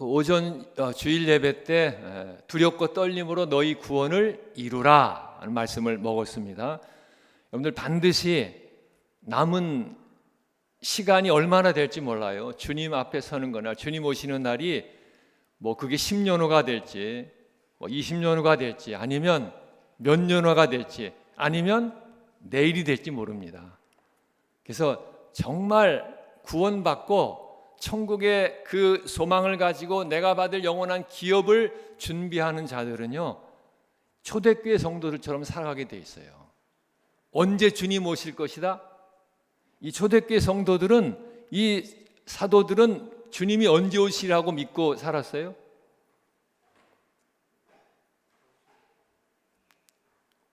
오전 주일 예배 때 두렵고 떨림으로 너희 구원을 이루라 하는 말씀을 먹었습니다. 여러분들 반드시 남은 시간이 얼마나 될지 몰라요. 주님 앞에 서는 거나 주님 오시는 날이 그게 10년 후가 될지 20년 후가 될지 아니면 몇 년 후가 될지 아니면 내일이 될지 모릅니다. 그래서 정말 구원받고 천국의 그 소망을 가지고 내가 받을 영원한 기업을 준비하는 자들은요, 초대교회 성도들처럼 살아가게 돼 있어요. 언제 주님 오실 것이다? 이 초대교회 성도들은, 이 사도들은 주님이 언제 오시라고 믿고 살았어요?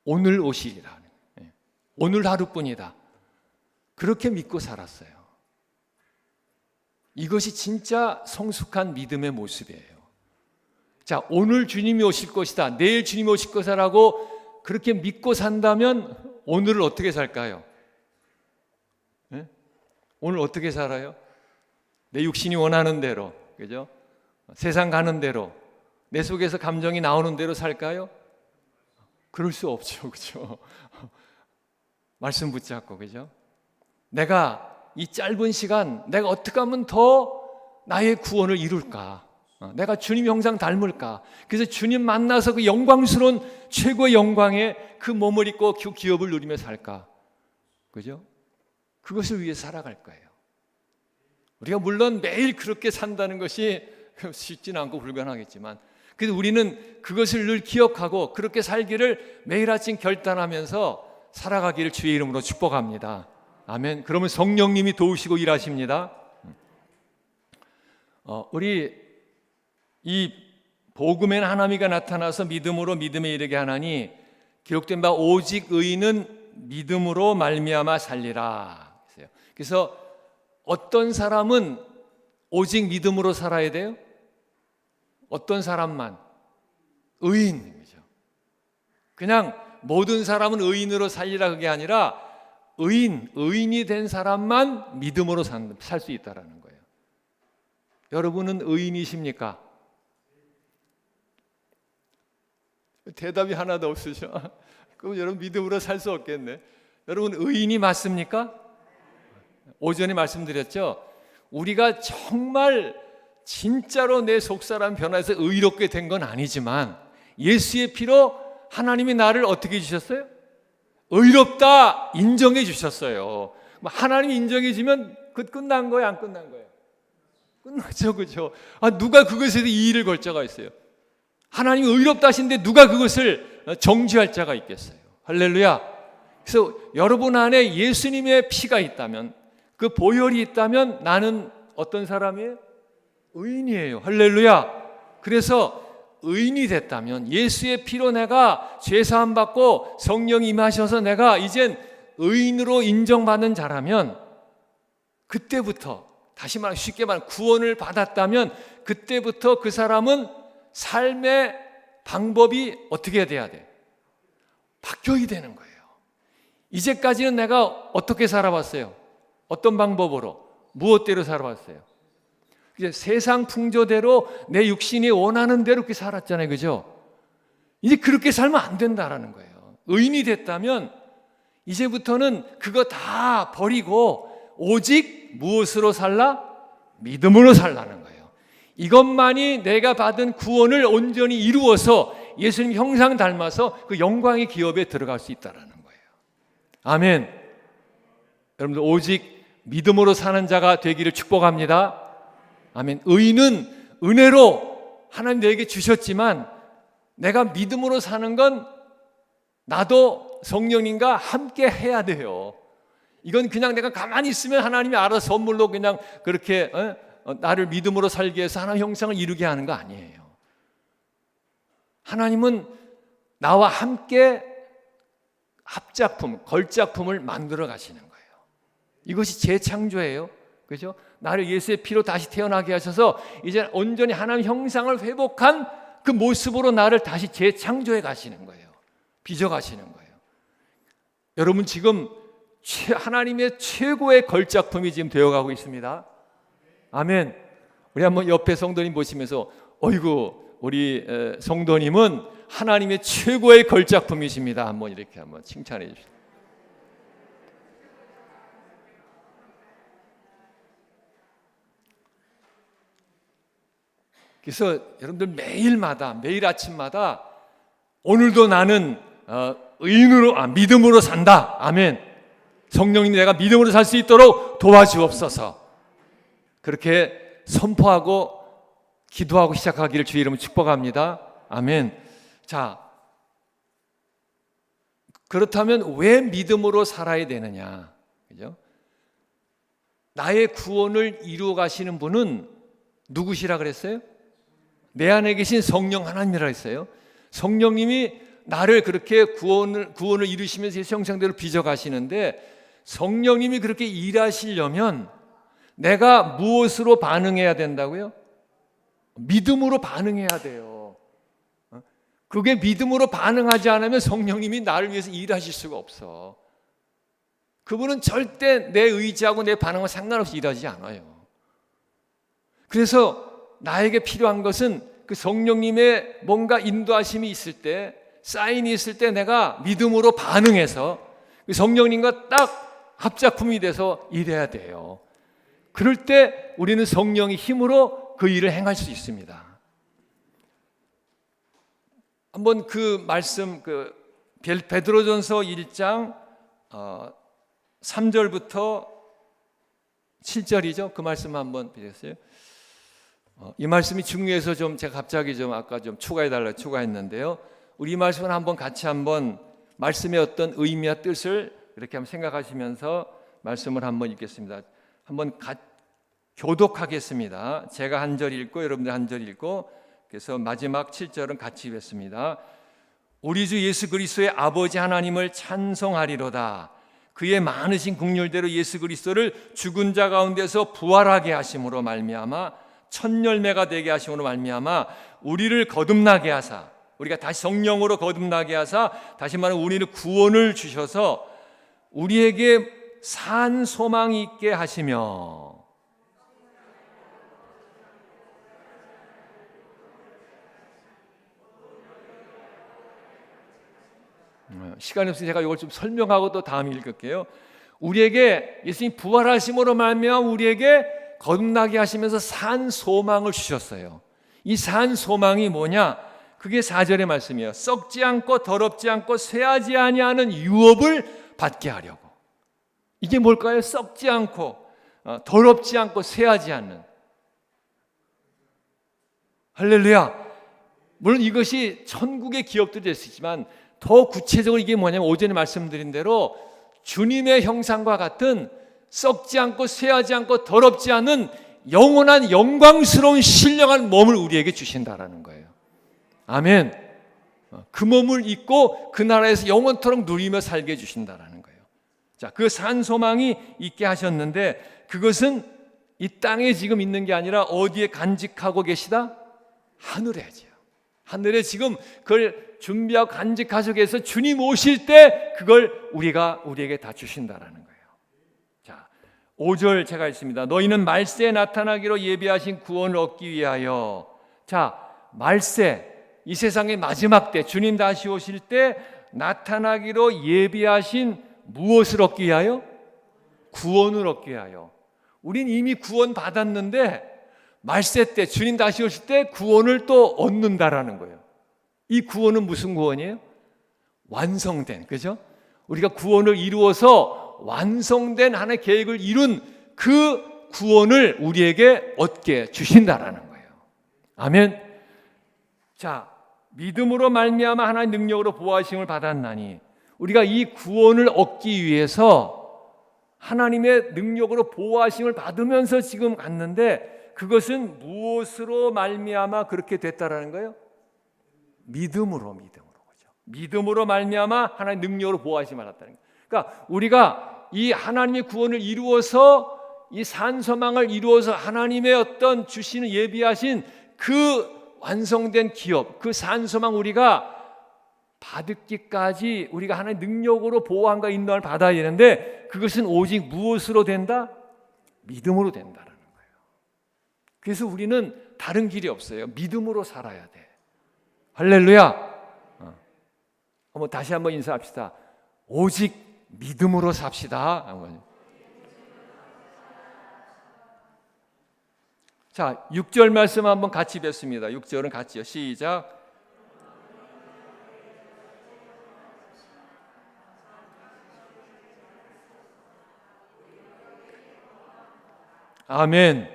오늘 오시리라. 오늘 하루뿐이다. 그렇게 믿고 살았어요. 이것이 진짜 성숙한 믿음의 모습이에요. 자, 오늘 주님이 오실 것이다, 내일 주님이 오실 것이라고 그렇게 믿고 산다면 오늘을 어떻게 살까요? 네? 오늘 어떻게 살아요? 내 육신이 원하는 대로, 그죠? 세상 가는 대로, 내 속에서 감정이 나오는 대로 살까요? 그럴 수 없죠, 그죠? 말씀 붙잡고, 그죠? 내가 이 짧은 시간 내가 어떻게 하면 더 나의 구원을 이룰까? 내가 주님 형상 닮을까? 그래서 주님 만나서 그 영광스러운 최고의 영광의 그 몸을 입고 그 기업을 누리며 살까? 그죠? 그것을 위해 살아갈 거예요. 우리가 물론 매일 그렇게 산다는 것이 쉽지는 않고 불가능하겠지만, 그래도 우리는 그것을 늘 기억하고 그렇게 살기를 매일 아침 결단하면서 살아가기를 주의 이름으로 축복합니다. 아멘. 그러면 성령님이 도우시고 일하십니다. 우리 이 복음에는 하나님이 나타나서 믿음으로 믿음에 이르게 하나니 기록된 바 오직 의인은 믿음으로 말미암아 살리라. 그래서 어떤 사람은 오직 믿음으로 살아야 돼요? 어떤 사람만? 의인이죠. 그냥 모든 사람은 의인으로 살리라 그게 아니라 의인이 된 사람만 믿음으로 살 수 있다는 거예요. 여러분은 의인이십니까? 대답이 하나도 없으셔. 그럼 여러분 믿음으로 살 수 없겠네. 여러분 의인이 맞습니까? 오전에 말씀드렸죠. 우리가 정말 진짜로 내 속사람 변화해서 의롭게 된 건 아니지만 예수의 피로 하나님이 나를 어떻게 해주셨어요? 의롭다 인정해 주셨어요. 하나님이 인정해 주면 끝난 거예요, 안 끝난 거예요? 끝났죠, 그죠? 누가 그것에 대해 이의를 걸 자가 있어요? 하나님이 의롭다 하신데 누가 그것을 정죄할 자가 있겠어요? 할렐루야. 그래서 여러분 안에 예수님의 피가 있다면, 그 보혈이 있다면 나는 어떤 사람이에요? 의인이에요. 할렐루야. 그래서 의인이 됐다면, 예수의 피로 내가 죄사함 받고 성령이 임하셔서 내가 이젠 의인으로 인정받는 자라면, 그때부터, 다시 말해 쉽게 말하면 구원을 받았다면 그때부터 그 사람은 삶의 방법이 어떻게 돼야 돼? 바뀌어야 되는 거예요. 이제까지는 내가 어떻게 살아왔어요? 어떤 방법으로? 무엇대로 살아왔어요? 이제 세상 풍조대로 내 육신이 원하는 대로 그렇게 살았잖아요, 그죠? 이제 그렇게 살면 안 된다라는 거예요. 의인이 됐다면 이제부터는 그거 다 버리고 오직 무엇으로 살라? 믿음으로 살라는 거예요. 이것만이 내가 받은 구원을 온전히 이루어서 예수님 형상 닮아서 그 영광의 기업에 들어갈 수 있다라는 거예요. 아멘. 여러분들 오직 믿음으로 사는 자가 되기를 축복합니다. 아멘. 의인은 은혜로 하나님 내게 주셨지만 내가 믿음으로 사는 건 나도 성령님과 함께 해야 돼요. 이건 그냥 내가 가만히 있으면 하나님이 알아서 선물로 그냥 그렇게 나를 믿음으로 살게 해서 하나님 형상을 이루게 하는 거 아니에요. 하나님은 나와 함께 합작품, 걸작품을 만들어 가시는 거예요. 이것이 재창조예요. 그죠? 나를 예수의 피로 다시 태어나게 하셔서 이제 온전히 하나님 형상을 회복한 그 모습으로 나를 다시 재창조해 가시는 거예요. 빚어 가시는 거예요. 여러분 지금 하나님의 최고의 걸작품이 지금 되어가고 있습니다. 아멘. 우리 한번 옆에 성도님 보시면서 어이구 우리 성도님은 하나님의 최고의 걸작품이십니다. 한번 이렇게 한번 칭찬해 주십시오. 그래서 여러분들 매일 아침마다 오늘도 나는 믿음으로 산다. 아멘. 성령님 내가 믿음으로 살 수 있도록 도와주옵소서. 그렇게 선포하고 기도하고 시작하기를 주의 이름으로 축복합니다. 아멘. 자, 그렇다면 왜 믿음으로 살아야 되느냐? 그죠? 나의 구원을 이루어 가시는 분은 누구시라 그랬어요? 내 안에 계신 성령 하나님이라 했어요. 성령님이 나를 그렇게 구원을 이루시면서 예수 형상대로 빚어 가시는데, 성령님이 그렇게 일하시려면 내가 무엇으로 반응해야 된다고요? 믿음으로 반응해야 돼요. 그게 믿음으로 반응하지 않으면 성령님이 나를 위해서 일하실 수가 없어. 그분은 절대 내 의지하고 내 반응과 상관없이 일하지 않아요. 그래서 나에게 필요한 것은 그 성령님의 뭔가 인도하심이 있을 때, 사인이 있을 때 내가 믿음으로 반응해서 그 성령님과 딱 합작품이 돼서 일해야 돼요. 그럴 때 우리는 성령의 힘으로 그 일을 행할 수 있습니다. 한번 그 말씀, 베드로전서 1장 3절부터 7절이죠. 그 말씀 한번 드렸어요. 이 말씀이 중요해서 좀 제가 갑자기 아까 추가했는데요. 우리 이 말씀을 한번 같이 한번 말씀의 어떤 의미와 뜻을 이렇게 한번 생각하시면서 말씀을 한번 읽겠습니다. 한번 교독하겠습니다. 제가 한 절 읽고 여러분들 한 절 읽고, 그래서 마지막 7절은 같이 읽겠습니다. 우리 주 예수 그리스도의 아버지 하나님을 찬송하리로다. 그의 많으신 긍휼대로 예수 그리스도를 죽은 자 가운데서 부활하게 하심으로 말미암아 첫 열매가 되게 하심으로 말미암아 우리를 거듭나게 하사, 우리가 다시 성령으로 거듭나게 하사, 다시 말하면 우리는 구원을 주셔서 우리에게 산 소망이 있게 하시며, 시간이 없으니 제가 이걸 좀 설명하고 또 다음 읽을게요. 우리에게 예수님 부활하심으로 말미암아 우리에게 거듭나게 하시면서 산 소망을 주셨어요. 이 산 소망이 뭐냐? 그게 4절의 말씀이에요. 썩지 않고 더럽지 않고 쇠하지 아니하는 유업을 받게 하려고. 이게 뭘까요? 썩지 않고 더럽지 않고 쇠하지 않는. 할렐루야. 물론 이것이 천국의 기업도 될 수 있지만 더 구체적으로 이게 뭐냐면 오전에 말씀드린 대로 주님의 형상과 같은 썩지 않고 쇠하지 않고 더럽지 않은 영원한 영광스러운 신령한 몸을 우리에게 주신다라는 거예요. 아멘. 그 몸을 입고 그 나라에서 영원토록 누리며 살게 해주신다라는 거예요. 자, 그 산 소망이 있게 하셨는데 그것은 이 땅에 지금 있는 게 아니라 어디에 간직하고 계시다? 하늘에지요. 하늘에 지금 그걸 준비하고 간직하시고 계셔서 주님 오실 때 그걸 우리에게 다 주신다라는 거예요. 자, 5절 제가 읽습니다. 너희는 말세에 나타나기로 예비하신 구원을 얻기 위하여. 자, 말세, 이 세상의 마지막 때 주님 다시 오실 때 나타나기로 예비하신 무엇을 얻기 위하여? 구원을 얻기 위하여. 우린 이미 구원 받았는데 말세 때 주님 다시 오실 때 구원을 또 얻는다라는 거예요. 이 구원은 무슨 구원이에요? 완성된, 그죠? 우리가 구원을 이루어서 완성된 하나의 계획을 이룬 그 구원을 우리에게 얻게 주신다라는 거예요. 아멘. 자, 믿음으로 말미암아 하나님의 능력으로 보호하심을 받았나니, 우리가 이 구원을 얻기 위해서 하나님의 능력으로 보호하심을 받으면서 지금 갔는데 그것은 무엇으로 말미암아 그렇게 됐다라는 거예요? 믿음으로 그죠? 믿음으로 말미암아 하나님 능력으로 보호하심을 받았다는 거예요. 그러니까 우리가 이 하나님의 구원을 이루어서 이 산소망을 이루어서 하나님의 어떤 주시는 예비하신 그 완성된 기업, 그 산소망 우리가 받기까지 우리가 하나님의 능력으로 보호함과 인도를 받아야 되는데 그것은 오직 무엇으로 된다? 믿음으로 된다는 거예요. 그래서 우리는 다른 길이 없어요. 믿음으로 살아야 돼. 할렐루야. 다시 한번 인사합시다. 오직 믿음으로 삽시다. 자, 6절 말씀 한번 같이 뵙습니다. 6절은 같이요. 시작. 아멘.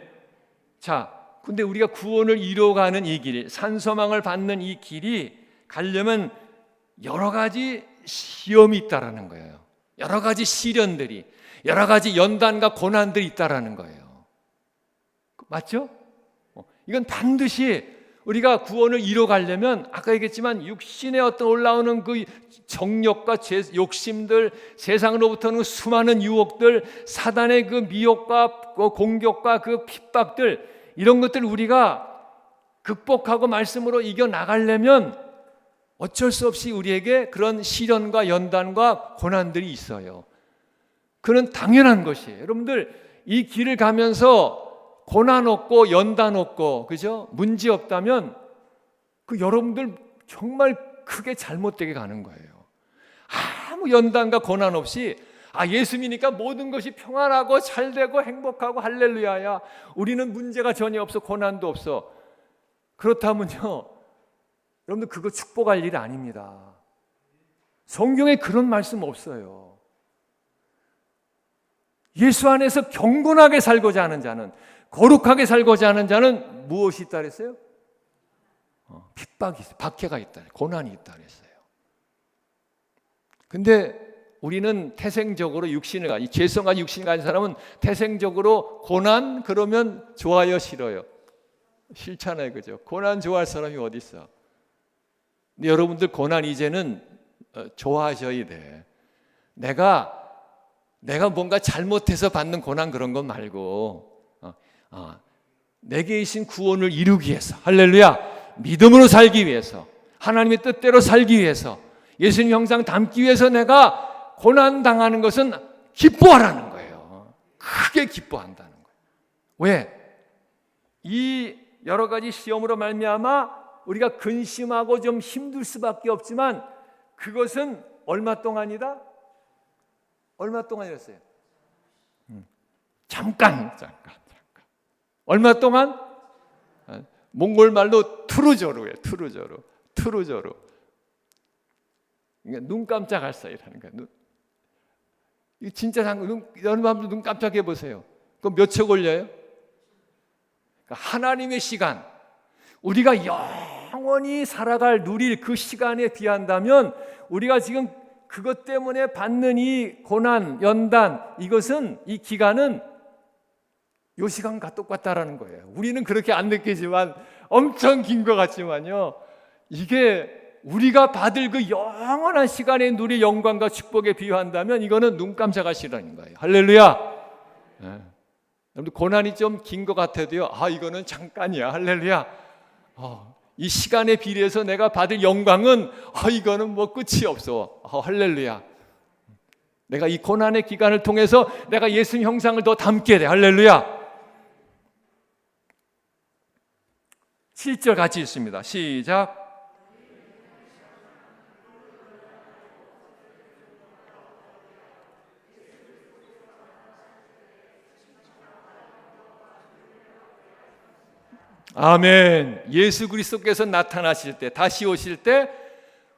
자, 근데 우리가 구원을 이뤄가는 이 길, 산소망을 받는 이 길이 가려면 여러 가지 시험이 있다라는 거예요. 여러 가지 시련들이, 여러 가지 연단과 고난들이 있다라는 거예요. 맞죠? 이건 반드시 우리가 구원을 이뤄가려면 아까 얘기했지만 육신의 어떤 올라오는 그 정욕과 욕심들, 세상으로부터는 수많은 유혹들, 사단의 그 미혹과 그 공격과 그 핍박들, 이런 것들 우리가 극복하고 말씀으로 이겨나가려면 어쩔 수 없이 우리에게 그런 시련과 연단과 고난들이 있어요. 그건 당연한 것이에요. 여러분들 이 길을 가면서 고난 없고 연단 없고, 그죠? 문제 없다면 그 여러분들 정말 크게 잘못되게 가는 거예요. 아무 연단과 고난 없이 예수 믿으니까 모든 것이 평안하고 잘되고 행복하고 할렐루야야, 우리는 문제가 전혀 없어, 고난도 없어. 그렇다면요, 여러분들 그거 축복할 일 아닙니다. 성경에 그런 말씀 없어요. 예수 안에서 경건하게 살고자 하는 자는, 거룩하게 살고자 하는 자는 무엇이 있다 그랬어요? 핍박이 있어요. 박해가 있다, 고난이 있다 그랬어요. 근데 우리는 태생적으로 육신을 가진, 죄성과 육신을 가진 사람은 태생적으로 고난 그러면 좋아요, 싫어요? 싫잖아요, 그죠? 고난 좋아할 사람이 어디 있어? 근데 여러분들 고난 이제는 좋아하셔야 돼. 내가 뭔가 잘못해서 받는 고난 그런 건 말고, 내게 계신 구원을 이루기 위해서, 할렐루야, 믿음으로 살기 위해서, 하나님의 뜻대로 살기 위해서, 예수님 형상 담기 위해서 내가 고난 당하는 것은 기뻐하라는 거예요. 크게 기뻐한다는 거예요. 왜? 이 여러 가지 시험으로 말미암아 우리가 근심하고 좀 힘들 수밖에 없지만, 그것은 얼마 동안이다? 얼마 동안이었어요? 잠깐. 얼마 동안? 몽골 말로 투르조르예요. 투르조르. 그러니까 눈 깜짝할 사이라는 거예요. 이거 진짜 여러분 한번 눈 깜짝해 보세요. 그럼 몇 초 걸려요? 그러니까 하나님의 시간, 우리가 영원히 살아갈 누릴 그 시간에 비한다면 우리가 지금 그것 때문에 받는 이 고난, 연단, 이것은, 이 기간은 요 시간과 똑같다라는 거예요. 우리는 그렇게 안 느끼지만, 엄청 긴 것 같지만요, 이게 우리가 받을 그 영원한 시간에 누릴 영광과 축복에 비유한다면 이거는 눈 깜짝하시라는 거예요. 할렐루야. 여러분 고난이 좀 긴 것 같아도요, 이거는 잠깐이야. 할렐루야. 이 시간에 비례해서 내가 받을 영광은 이거는 뭐 끝이 없어. 할렐루야. 내가 이 고난의 기간을 통해서 내가 예수님 형상을 더 닮게 돼. 할렐루야. 7절 같이 있습니다. 시작. 아멘. 예수 그리스도께서 나타나실 때, 다시 오실 때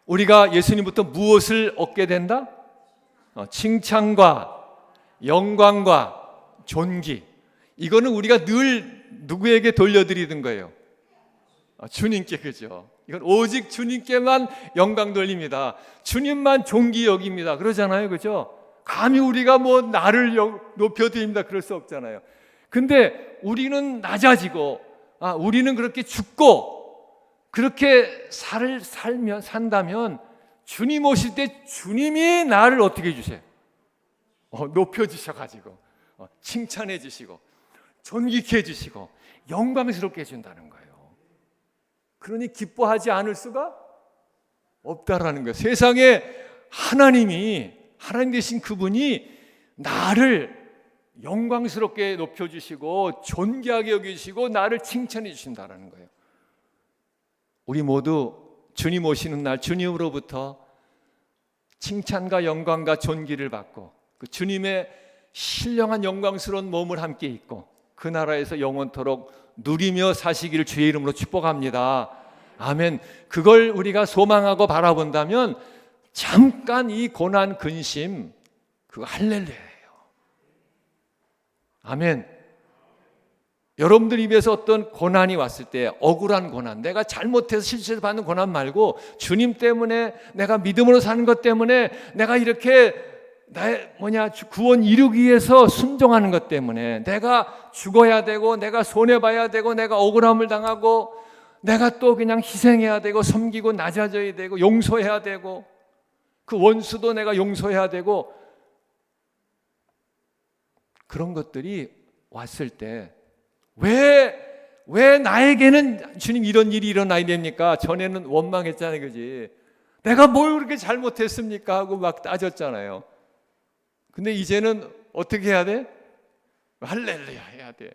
우리가 예수님부터 무엇을 얻게 된다? 칭찬과 영광과 존귀. 이거는 우리가 늘 누구에게 돌려드리는 거예요? 주님께. 그죠? 이건 오직 주님께만 영광 돌립니다. 주님만 존귀 여깁니다. 그러잖아요. 그죠? 감히 우리가 뭐 나를 높여드립니다, 그럴 수 없잖아요. 근데 우리는 낮아지고, 우리는 그렇게 죽고 그렇게 산다면 주님 오실 때 주님이 나를 어떻게 해주세요? 높여주셔가지고 칭찬해 주시고 존귀케 해주시고 영광스럽게 해준다는 거예요. 그러니 기뻐하지 않을 수가 없다라는 거예요. 세상에 하나님 되신 그분이 나를 영광스럽게 높여주시고 존귀하게 여기시고 나를 칭찬해 주신다는 거예요. 우리 모두 주님 오시는 날 주님으로부터 칭찬과 영광과 존귀를 받고 그 주님의 신령한 영광스러운 몸을 함께 입고 그 나라에서 영원토록 누리며 사시기를 주의 이름으로 축복합니다. 아멘. 그걸 우리가 소망하고 바라본다면 잠깐 이 고난 근심 그거 할렐루야예요. 아멘. 여러분들 입에서 어떤 고난이 왔을 때 억울한 고난, 내가 잘못해서 실수해서 받는 고난 말고 주님 때문에 내가 믿음으로 사는 것 때문에 내가 이렇게 나의 구원 이루기 위해서 순종하는 것 때문에 내가 죽어야 되고 내가 손해봐야 되고 내가 억울함을 당하고 내가 또 그냥 희생해야 되고 섬기고 낮아져야 되고 용서해야 되고 그 원수도 내가 용서해야 되고 그런 것들이 왔을 때 왜 나에게는 주님 이런 일이 일어나야 됩니까? 전에는 원망했잖아요, 그지? 내가 뭘 그렇게 잘못했습니까? 하고 막 따졌잖아요. 근데 이제는 어떻게 해야 돼? 할렐루야 해야 돼.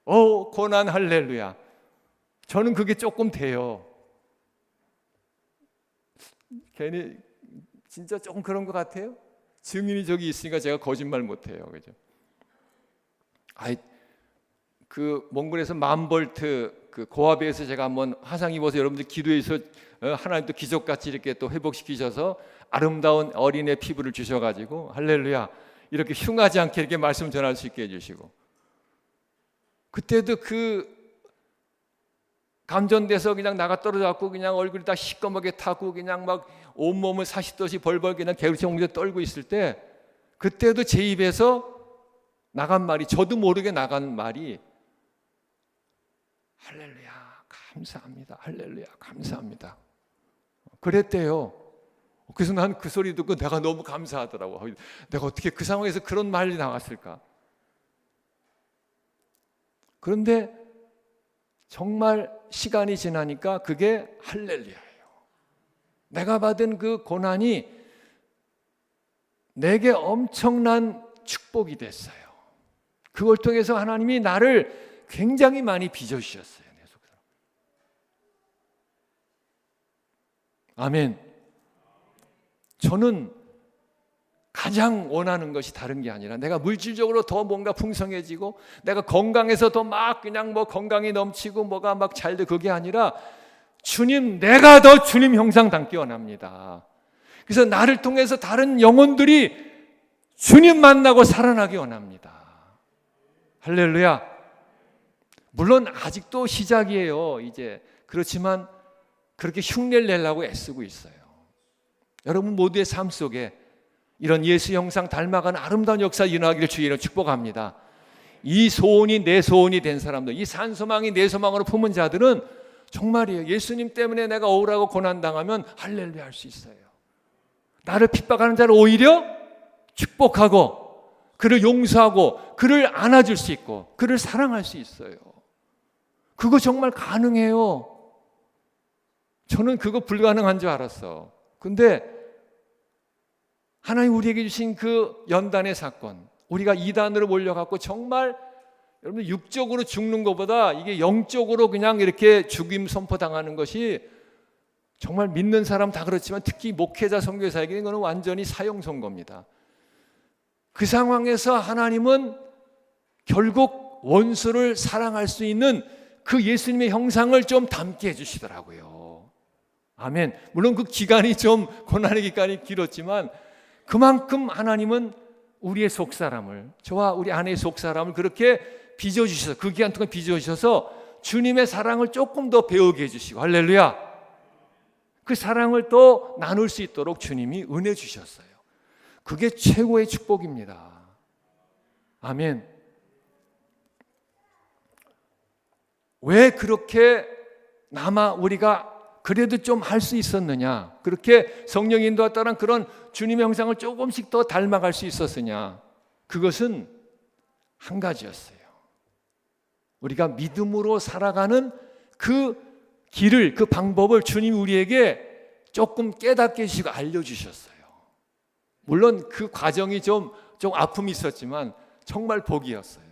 고난 할렐루야. 저는 그게 조금 돼요. 괜히 진짜 조금 그런 것 같아요. 증인이 저기 있으니까 제가 거짓말 못해요, 그죠? 그 몽골에서 1000볼트 그 고압에서 제가 한번 화상 입어서 여러분들 기도해서 하나님 또 기적같이 이렇게 또 회복시키셔서 아름다운 어린애 피부를 주셔가지고 할렐루야 이렇게 흉하지 않게 이렇게 말씀 전할 수 있게 해주시고 그때도 그 감전돼서 그냥 나가 떨어져갖고 그냥 얼굴이 다 시꺼멓게 타고 그냥 막 온몸을 사시듯이 벌벌 그냥 개울치 옹기에 떨고 있을 때 그때도 제 입에서 나간 말이 저도 모르게 나간 말이 할렐루야 감사합니다. 할렐루야 감사합니다. 그랬대요. 그래서 난 그 소리 듣고 내가 너무 감사하더라고. 내가 어떻게 그 상황에서 그런 말이 나왔을까? 그런데 정말 시간이 지나니까 그게 할렐루야예요. 내가 받은 그 고난이 내게 엄청난 축복이 됐어요. 그걸 통해서 하나님이 나를 굉장히 많이 빚어주셨어요. 내 속에서. 아멘. 저는 가장 원하는 것이 다른 게 아니라 내가 물질적으로 더 뭔가 풍성해지고 내가 건강해서 더 막 그냥 뭐 건강이 넘치고 뭐가 막 잘 돼 그게 아니라 주님 내가 더 주님 형상 닮기 원합니다. 그래서 나를 통해서 다른 영혼들이 주님 만나고 살아나기 원합니다. 할렐루야. 물론 아직도 시작이에요. 이제 그렇지만 그렇게 흉내를 내려고 애쓰고 있어요. 여러분 모두의 삶 속에 이런 예수 형상 닮아가는 아름다운 역사 일어나기를 주의로 축복합니다. 이 소원이 내 소원이 된 사람들, 이 산소망이 내 소망으로 품은 자들은 정말이에요. 예수님 때문에 내가 억울하고 고난당하면 할렐루야 할 수 있어요. 나를 핍박하는 자를 오히려 축복하고 그를 용서하고 그를 안아줄 수 있고 그를 사랑할 수 있어요. 그거 정말 가능해요. 저는 그거 불가능한 줄 알았어. 근데 하나님 우리에게 주신 그 연단의 사건, 우리가 이단으로 몰려갖고 정말 여러분 육적으로 죽는 것보다 이게 영적으로 그냥 이렇게 죽임 선포당하는 것이 정말 믿는 사람 다 그렇지만 특히 목회자 선교사에게는 이거는 완전히 사형 선고입니다. 그 상황에서 하나님은 결국 원수를 사랑할 수 있는 그 예수님의 형상을 좀 담게 해주시더라고요. 아멘. 물론 그 기간이 좀 고난의 기간이 길었지만 그만큼 하나님은 우리의 속사람을 저와 우리 아내의 속사람을 그렇게 빚어주셔서 그 기간 동안 빚어주셔서 주님의 사랑을 조금 더 배우게 해주시고 할렐루야 그 사랑을 또 나눌 수 있도록 주님이 은혜 주셨어요. 그게 최고의 축복입니다. 아멘. 왜 그렇게 남아 우리가 그래도 좀 할 수 있었느냐? 그렇게 성령 인도와 따른 그런 주님의 형상을 조금씩 더 닮아갈 수 있었느냐? 그것은 한 가지였어요. 우리가 믿음으로 살아가는 그 길을, 그 방법을 주님이 우리에게 조금 깨닫게 해주시고 알려주셨어요. 물론 그 과정이 좀 아픔이 있었지만 정말 복이었어요.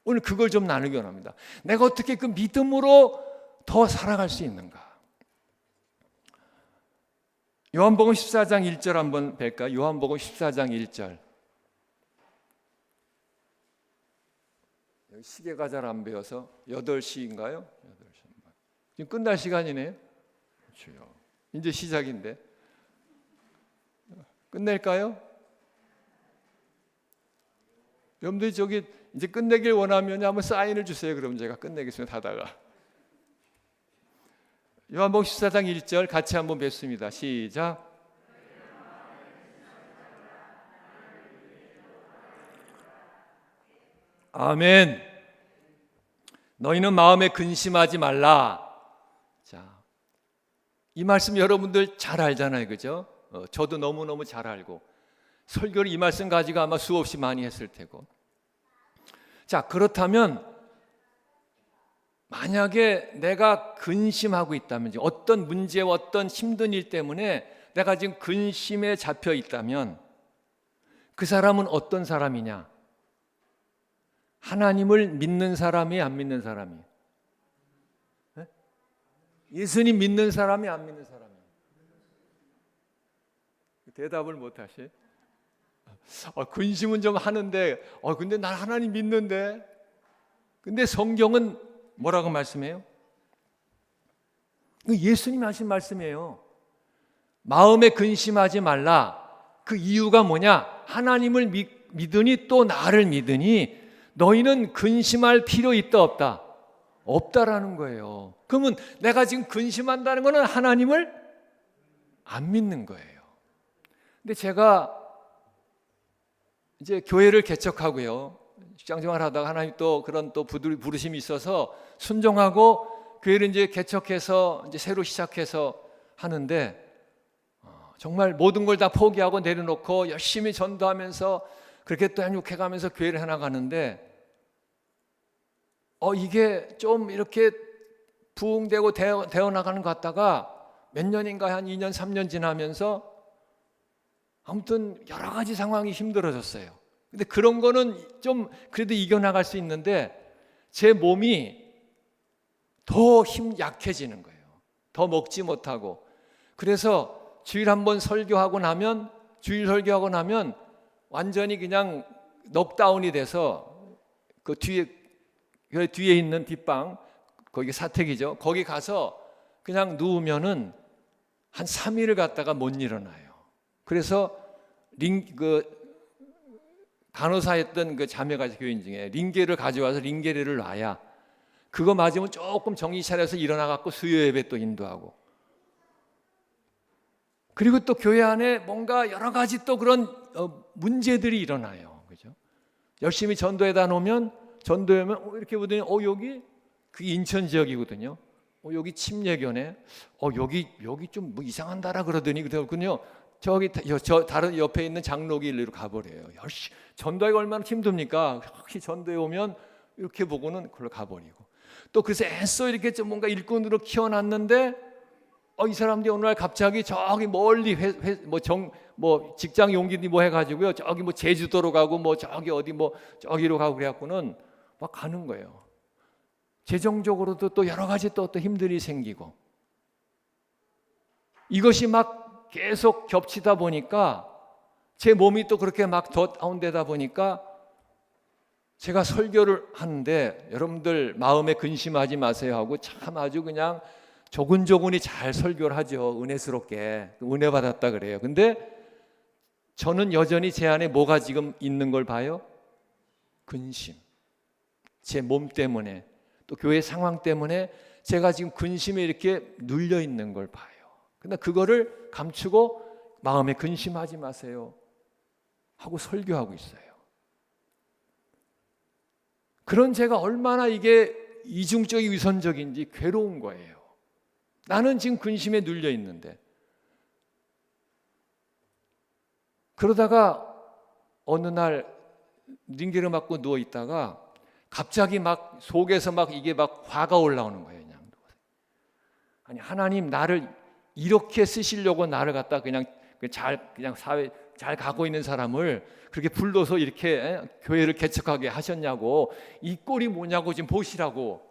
오늘 그걸 좀 나누기 원합니다. 내가 어떻게 그 믿음으로 더 살아갈 수 있는가? 요한복음 14장 1절 한번 뵐까요? 요한복음 14장 1절. 여기 시계가 잘 안 배워서 8시인가요? 8시. 지금 끝날 시간이네요. 주여. 이제 시작인데. 끝낼까요? 여러분들이 저기 이제 끝내길 원하면 한번 사인을 주세요. 그럼 제가 끝내겠습니다. 하다가. 요한복음 14장 1절 같이 한번 뵙습니다. 시작. 아멘. 너희는 마음에 근심하지 말라. 자, 이 말씀 여러분들 잘 알잖아요, 그죠? 저도 너무너무 잘 알고 설교를 이 말씀 가지고 아마 수없이 많이 했을 테고. 자, 그렇다면 만약에 내가 근심하고 있다면, 어떤 문제와 어떤 힘든 일 때문에 내가 지금 근심에 잡혀 있다면 그 사람은 어떤 사람이냐? 하나님을 믿는 사람이 안 믿는 사람이? 네? 예수님 믿는 사람이 안 믿는 사람이? 대답을 못 하시? 근심은 좀 하는데 근데 난 하나님 믿는데. 근데 성경은 뭐라고 말씀해요? 예수님이 하신 말씀이에요. 마음에 근심하지 말라. 그 이유가 뭐냐? 하나님을 믿으니 또 나를 믿으니 너희는 근심할 필요 있다 없다? 없다라는 거예요. 그러면 내가 지금 근심한다는 것은 하나님을 안 믿는 거예요. 근데 제가 이제 교회를 개척하고요, 직장생활 하다가 하나님 또 그런 또 부르심이 있어서 순종하고 교회를 이제 개척해서 이제 새로 시작해서 하는데 정말 모든 걸 다 포기하고 내려놓고 열심히 전도하면서 그렇게 또 양육해가면서 교회를 해나가는데 이게 좀 이렇게 부흥되고 되어나가는 것 같다가 몇 년인가 한 2년 3년 지나면서 아무튼 여러 가지 상황이 힘들어졌어요. 근데 그런 거는 좀 그래도 이겨나갈 수 있는데 제 몸이 더 약해지는 거예요. 더 먹지 못하고. 그래서 주일 한번 설교하고 나면 완전히 그냥 넉다운이 돼서 그 뒤에 있는 뒷방, 거기 사택이죠. 거기 가서 그냥 누우면은 한 3일을 갔다가 못 일어나요. 그래서 간호사였던 그 자매가 교인 중에 링게를 가져와서 링게를 놔야 그거 맞으면 조금 정신 차려서 일어나갖고 수요 예배 또 인도하고. 그리고 또 교회 안에 뭔가 여러 가지 또 그런 문제들이 일어나요. 그죠? 열심히 전도에다 놓으면 이렇게 보더니 여기 그게 인천 지역이거든요. 여기 침례교네. 여기 좀 뭐 이상한다라 그러더니 그러군요. 저 다른 옆에 있는 장로기 일로 가버려요. 전도하기가 얼마나 힘듭니까? 혹시 전도에 오면 이렇게 보고는 그걸로 가버리고. 또 그래서 애써 이렇게 좀 뭔가 일꾼으로 키워놨는데 이 사람들이 어느 날 갑자기 저기 멀리 직장 용기니 뭐 해가지고요. 저기 뭐 제주도로 가고 뭐 저기 어디 뭐 저기로 가고 그래갖고는 막 가는 거예요. 재정적으로도 또 여러 가지 또 힘들이 생기고 이것이 막 계속 겹치다 보니까 제 몸이 또 그렇게 막 더 다운되다 보니까 제가 설교를 하는데 여러분들 마음에 근심하지 마세요 하고 참 아주 그냥 조근조근히 잘 설교를 하죠. 은혜스럽게 은혜 받았다 그래요. 근데 저는 여전히 제 안에 뭐가 지금 있는 걸 봐요? 근심. 제 몸 때문에 또 교회 상황 때문에 제가 지금 근심에 이렇게 눌려 있는 걸 봐요. 근데 그거를 감추고 마음에 근심하지 마세요 하고 설교하고 있어요. 그런 제가 얼마나 이게 이중적이 위선적인지 괴로운 거예요. 나는 지금 근심에 눌려 있는데. 그러다가 어느 날 링게를 맞고 누워 있다가 갑자기 막 속에서 막 이게 막 화가 올라오는 거예요. 그냥. 아니 하나님 나를 이렇게 쓰시려고 나를 갖다 그냥 그냥 사회 잘 가고 있는 사람을 그렇게 불러서 이렇게 교회를 개척하게 하셨냐고, 이 꼴이 뭐냐고 지금 보시라고.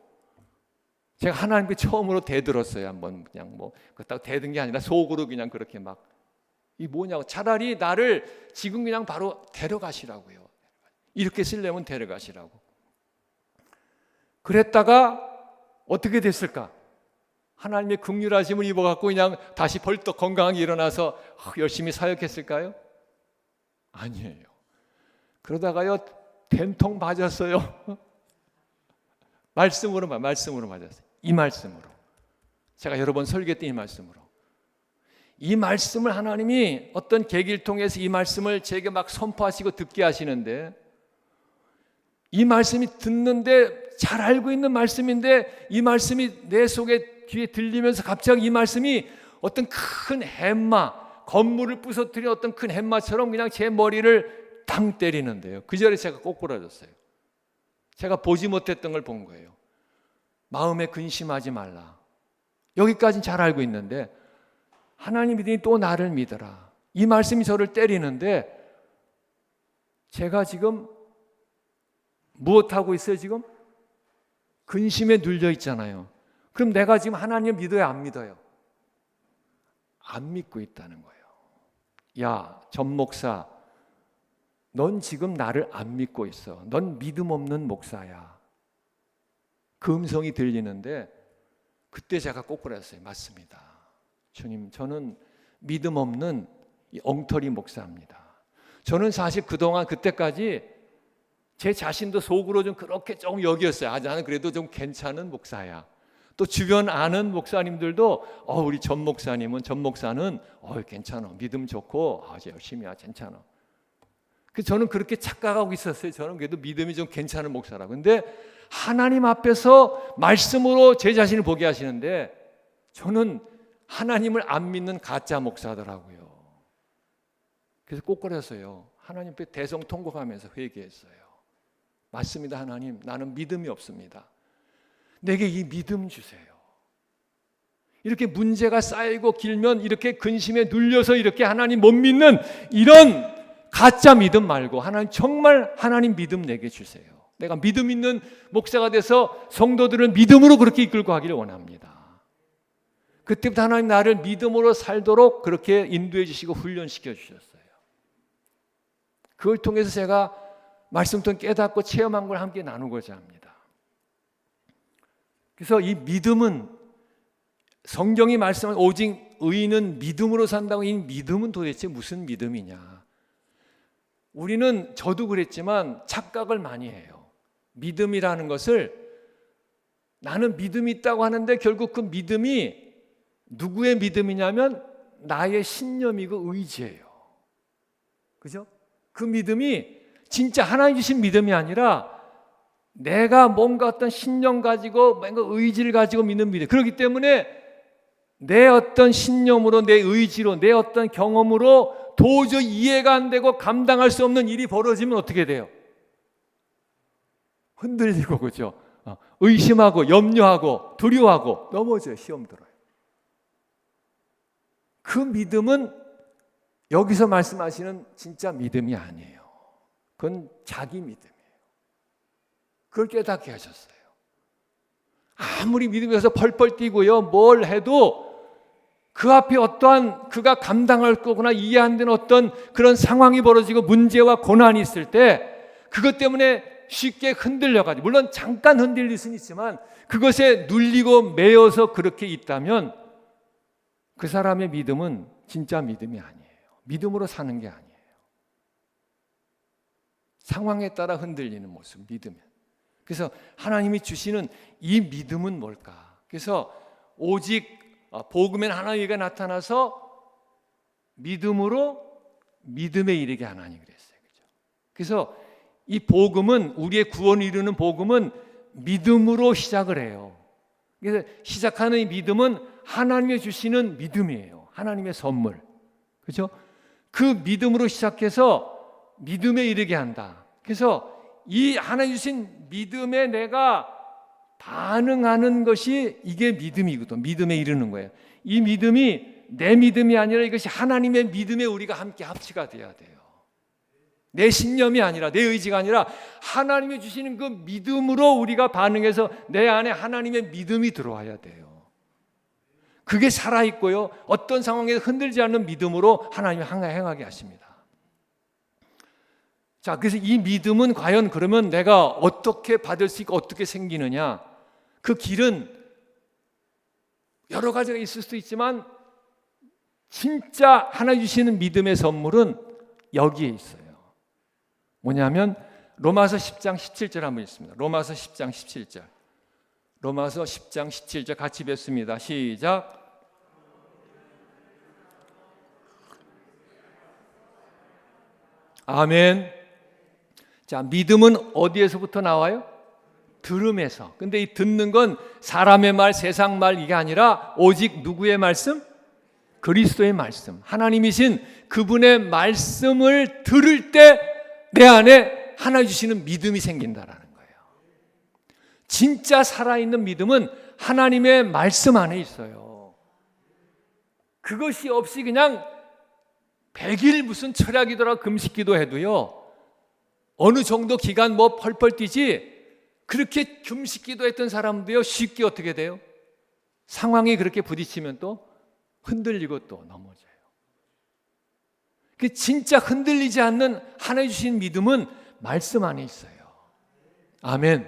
제가 하나님께 처음으로 대들었어요. 한번 그냥 뭐 그렇다고 대든 게 아니라 속으로 그냥 그렇게 막, 이 뭐냐고. 차라리 나를 지금 그냥 바로 데려가시라고요. 이렇게 쓰려면 데려가시라고. 그랬다가 어떻게 됐을까? 하나님의 긍휼하심을 입어갖고 그냥 다시 벌떡 건강하게 일어나서 열심히 사역했을까요? 아니에요. 그러다가요 된통 맞았어요. 말씀으로 맞았어요. 이 말씀으로. 제가 여러 번 설교했던 이 말씀으로. 이 말씀을 하나님이 어떤 계기를 통해서 이 말씀을 제게 막 선포하시고 듣게 하시는데, 이 말씀이 듣는데 잘 알고 있는 말씀인데 이 말씀이 내 속에 귀에 들리면서 갑자기 이 말씀이 어떤 큰 햄마, 건물을 부서뜨린 어떤 큰 햄마처럼 그냥 제 머리를 당 때리는데요. 그 자리에 제가 꼬꾸라졌어요. 제가 보지 못했던 걸 본 거예요. 마음에 근심하지 말라. 여기까지는 잘 알고 있는데 하나님 믿으니 또 나를 믿어라. 이 말씀이 저를 때리는데 제가 지금 무엇하고 있어요? 지금 근심에 눌려 있잖아요. 그럼 내가 지금 하나님을 믿어요? 안 믿어요? 안 믿고 있다는 거예요. 야, 전 목사, 넌 지금 나를 안 믿고 있어. 넌 믿음 없는 목사야. 그 음성이 들리는데 그때 제가 꼬꾸라졌어요. 맞습니다. 주님, 저는 믿음 없는 이 엉터리 목사입니다. 저는 사실 그동안 그때까지 제 자신도 속으로 좀 그렇게 조금 여겼어요. 아, 나는 그래도 좀 괜찮은 목사야. 또 주변 아는 목사님들도 우리 전 목사는 괜찮아. 믿음 좋고 아주 열심히 괜찮아. 저는 그렇게 착각하고 있었어요. 저는 그래도 믿음이 좀 괜찮은 목사라고. 근데 하나님 앞에서 말씀으로 제 자신을 보게 하시는데 저는 하나님을 안 믿는 가짜 목사더라고요. 그래서 꼬꾸라졌어요. 하나님 앞에 대성통곡하면서 회개했어요. 맞습니다. 하나님, 나는 믿음이 없습니다. 내게 이 믿음 주세요. 이렇게 문제가 쌓이고 길면 이렇게 근심에 눌려서 이렇게 하나님 못 믿는 이런 가짜 믿음 말고 하나님, 정말 하나님 믿음 내게 주세요. 내가 믿음 있는 목사가 돼서 성도들은 믿음으로 그렇게 이끌고 가기를 원합니다. 그때부터 하나님 나를 믿음으로 살도록 그렇게 인도해 주시고 훈련시켜 주셨어요. 그걸 통해서 제가 말씀 통해 깨닫고 체험한 걸 함께 나누고자 합니다. 그래서 이 믿음은, 성경이 말씀한 오직 의인은 믿음으로 산다고, 이 믿음은 도대체 무슨 믿음이냐. 우리는, 저도 그랬지만 착각을 많이 해요. 믿음이라는 것을 나는 믿음이 있다고 하는데 결국 그 믿음이 누구의 믿음이냐면 나의 신념이고 의지예요. 그죠? 그 믿음이 진짜 하나님 주신 믿음이 아니라 내가 뭔가 어떤 신념 가지고 뭔가 의지를 가지고 믿는 믿음. 그렇기 때문에 내 어떤 신념으로, 내 의지로, 내 어떤 경험으로 도저히 이해가 안 되고 감당할 수 없는 일이 벌어지면 어떻게 돼요? 흔들리고, 그죠? 의심하고 염려하고 두려워하고 넘어져요. 시험 들어요. 그 믿음은 여기서 말씀하시는 진짜 믿음이 아니에요. 그건 자기 믿음이에요. 그걸 깨닫게 하셨어요. 아무리 믿음에서 펄펄 뛰고요, 뭘 해도 그 앞에 어떠한 그가 감당할 거거나 이해 안 되는 어떤 그런 상황이 벌어지고 문제와 고난이 있을 때 그것 때문에 쉽게 흔들려가지고, 물론 잠깐 흔들릴 수는 있지만 그것에 눌리고 매여서 그렇게 있다면 그 사람의 믿음은 진짜 믿음이 아니에요. 믿음으로 사는 게 아니에요. 상황에 따라 흔들리는 모습, 믿음은. 그래서 하나님이 주시는 이 믿음은 뭘까? 그래서 오직 복음엔 하나님이 나타나서 믿음으로 믿음에 이르게 하나님이 그랬어요. 그렇죠? 그래서 이 복음은, 우리의 구원을 이루는 복음은 믿음으로 시작을 해요. 그래서 시작하는 이 믿음은 하나님이 주시는 믿음이에요. 하나님의 선물. 그렇죠? 그 믿음으로 시작해서 믿음에 이르게 한다. 그래서 이 하나님 주신 믿음에 내가 반응하는 것이 이게 믿음이거든. 믿음에 이르는 거예요. 이 믿음이 내 믿음이 아니라 이것이 하나님의 믿음에 우리가 함께 합치가 돼야 돼요. 내 신념이 아니라, 내 의지가 아니라 하나님이 주시는 그 믿음으로 우리가 반응해서 내 안에 하나님의 믿음이 들어와야 돼요. 그게 살아있고요, 어떤 상황에서 흔들지 않는 믿음으로 하나님이 행하게 하십니다. 자, 그래서 이 믿음은 과연 그러면 내가 어떻게 받을 수 있고 어떻게 생기느냐? 그 길은 여러 가지가 있을 수도 있지만 진짜 하나님 주시는 믿음의 선물은 여기에 있어요. 뭐냐면 로마서 10장 17절 한번 있습니다. 로마서 10장 17절. 로마서 10장 17절 같이 뵙습니다. 시작. 아멘. 자, 믿음은 어디에서부터 나와요? 들음에서. 근데 이 듣는 건 사람의 말, 세상 말 이게 아니라 오직 누구의 말씀? 그리스도의 말씀. 하나님이신 그분의 말씀을 들을 때 내 안에 하나님 주시는 믿음이 생긴다라는 거예요. 진짜 살아있는 믿음은 하나님의 말씀 안에 있어요. 그것이 없이 그냥 100일 무슨 철야기도라 금식기도 해도요, 어느 정도 기간 뭐 펄펄 뛰지, 그렇게 금식기도 했던 사람도요 쉽게 어떻게 돼요? 상황이 그렇게 부딪히면 또 흔들리고 또 넘어져요. 그 진짜 흔들리지 않는 하나님 주신 믿음은 말씀 안에 있어요. 아멘.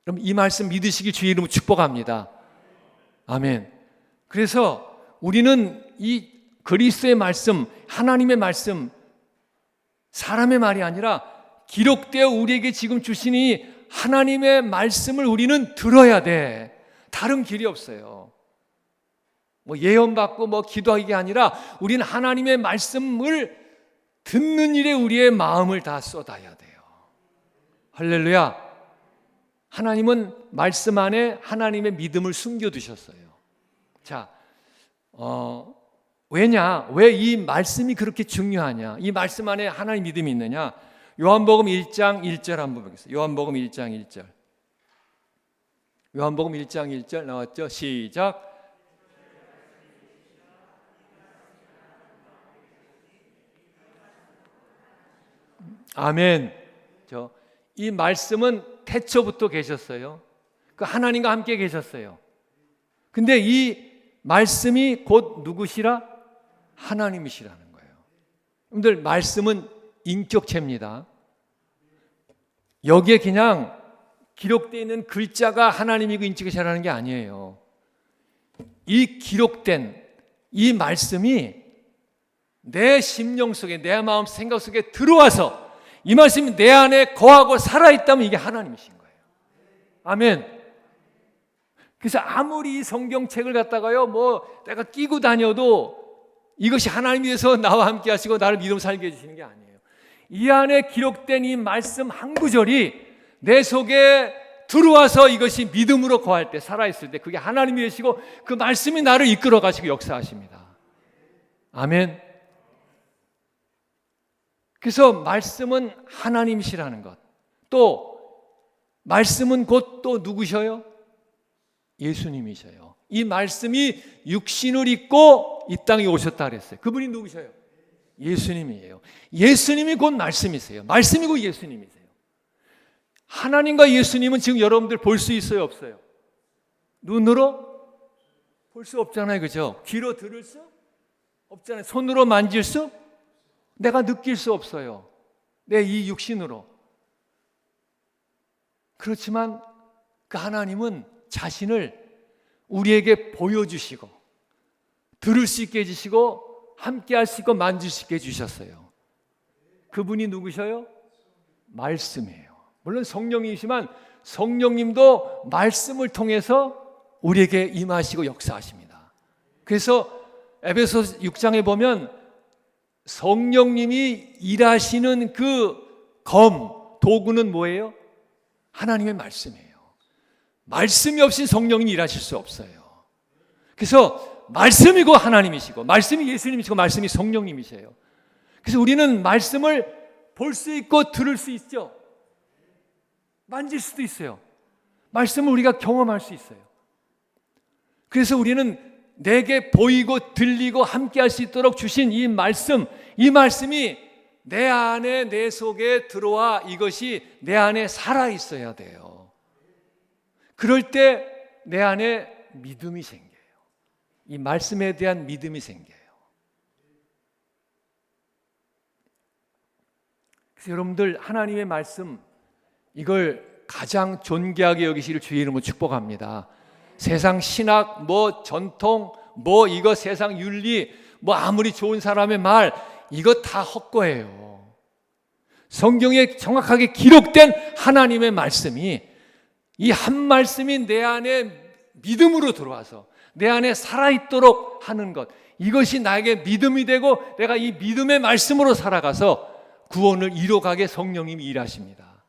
그럼 이 말씀 믿으시기 주의 이름으로 축복합니다. 아멘. 그래서 우리는 이 그리스도의 말씀, 하나님의 말씀, 사람의 말이 아니라 기록되어 우리에게 지금 주신 이 하나님의 말씀을 우리는 들어야 돼. 다른 길이 없어요. 뭐 예언받고 뭐 기도하기가 아니라 우리는 하나님의 말씀을 듣는 일에 우리의 마음을 다 쏟아야 돼요. 할렐루야. 하나님은 말씀 안에 하나님의 믿음을 숨겨두셨어요. 자, 왜 이 말씀이 그렇게 중요하냐? 이 말씀 안에 하나님 믿음이 있느냐? 요한복음 1장 1절 한번 보겠습니다. 요한복음 1장 1절. 요한복음 1장 1절 나왔죠? 시작. 아멘. 이 말씀은 태초부터 계셨어요. 그 하나님과 함께 계셨어요. 근데 이 말씀이 곧 누구시라? 하나님이시라는 거예요. 여러분들, 말씀은 인격체입니다. 여기에 그냥 기록되어 있는 글자가 하나님이고 인격체라는 게 아니에요. 이 기록된 이 말씀이 내 심령 속에, 내 마음 생각 속에 들어와서 이 말씀이 내 안에 거하고 살아있다면 이게 하나님이신 거예요. 아멘. 그래서 아무리 이 성경책을 갖다가요, 뭐 내가 끼고 다녀도 이것이 하나님이 돼서 나와 함께 하시고 나를 믿음 살게 해주시는 게 아니에요. 이 안에 기록된 이 말씀 한 구절이 내 속에 들어와서 이것이 믿음으로 거할 때, 살아있을 때 그게 하나님이 되시고 그 말씀이 나를 이끌어 가시고 역사하십니다. 아멘. 그래서 말씀은 하나님이시라는 것. 또 말씀은 곧 또 누구셔요? 예수님이셔요. 이 말씀이 육신을 입고 이 땅에 오셨다 그랬어요. 그분이 누구셔요? 예수님이에요. 예수님이 곧 말씀이세요. 말씀이 곧 예수님이세요. 하나님과 예수님은 지금 여러분들 볼 수 있어요, 없어요? 눈으로 볼 수 없잖아요, 그죠? 귀로 들을 수 없잖아요. 손으로 만질 수, 내가 느낄 수 없어요. 내 이 육신으로. 그렇지만 그 하나님은 자신을 우리에게 보여주시고 들을 수 있게 해주시고 함께 할 수 있고 만질 수 있게 해주셨어요. 그분이 누구셔요? 말씀이에요. 물론 성령이시지만 성령님도 말씀을 통해서 우리에게 임하시고 역사하십니다. 그래서 에베소 6장에 보면 성령님이 일하시는 그 도구는 뭐예요? 하나님의 말씀이에요. 말씀이 없인 성령님이 일하실 수 없어요. 그래서 말씀이고 하나님이시고 말씀이 예수님이시고 말씀이 성령님이세요. 그래서 우리는 말씀을 볼 수 있고 들을 수 있죠. 만질 수도 있어요. 말씀을 우리가 경험할 수 있어요. 그래서 우리는 내게 보이고 들리고 함께할 수 있도록 주신 이 말씀이 내 안에 내 속에 들어와 이것이 내 안에 살아 있어야 돼요. 그럴 때 내 안에 믿음이 생겨요. 이 말씀에 대한 믿음이 생겨요. 그래서 여러분들 하나님의 말씀 이걸 가장 존귀하게 여기시길 주의 이름으로 축복합니다. 세상 신학, 전통, 이거 세상 윤리, 아무리 좋은 사람의 말, 이거 다 헛거예요. 성경에 정확하게 기록된 하나님의 말씀이 이 한 말씀이 내 안에 믿음으로 들어와서 내 안에 살아있도록 하는 것, 이것이 나에게 믿음이 되고 내가 이 믿음의 말씀으로 살아가서 구원을 이뤄가게 성령님이 일하십니다.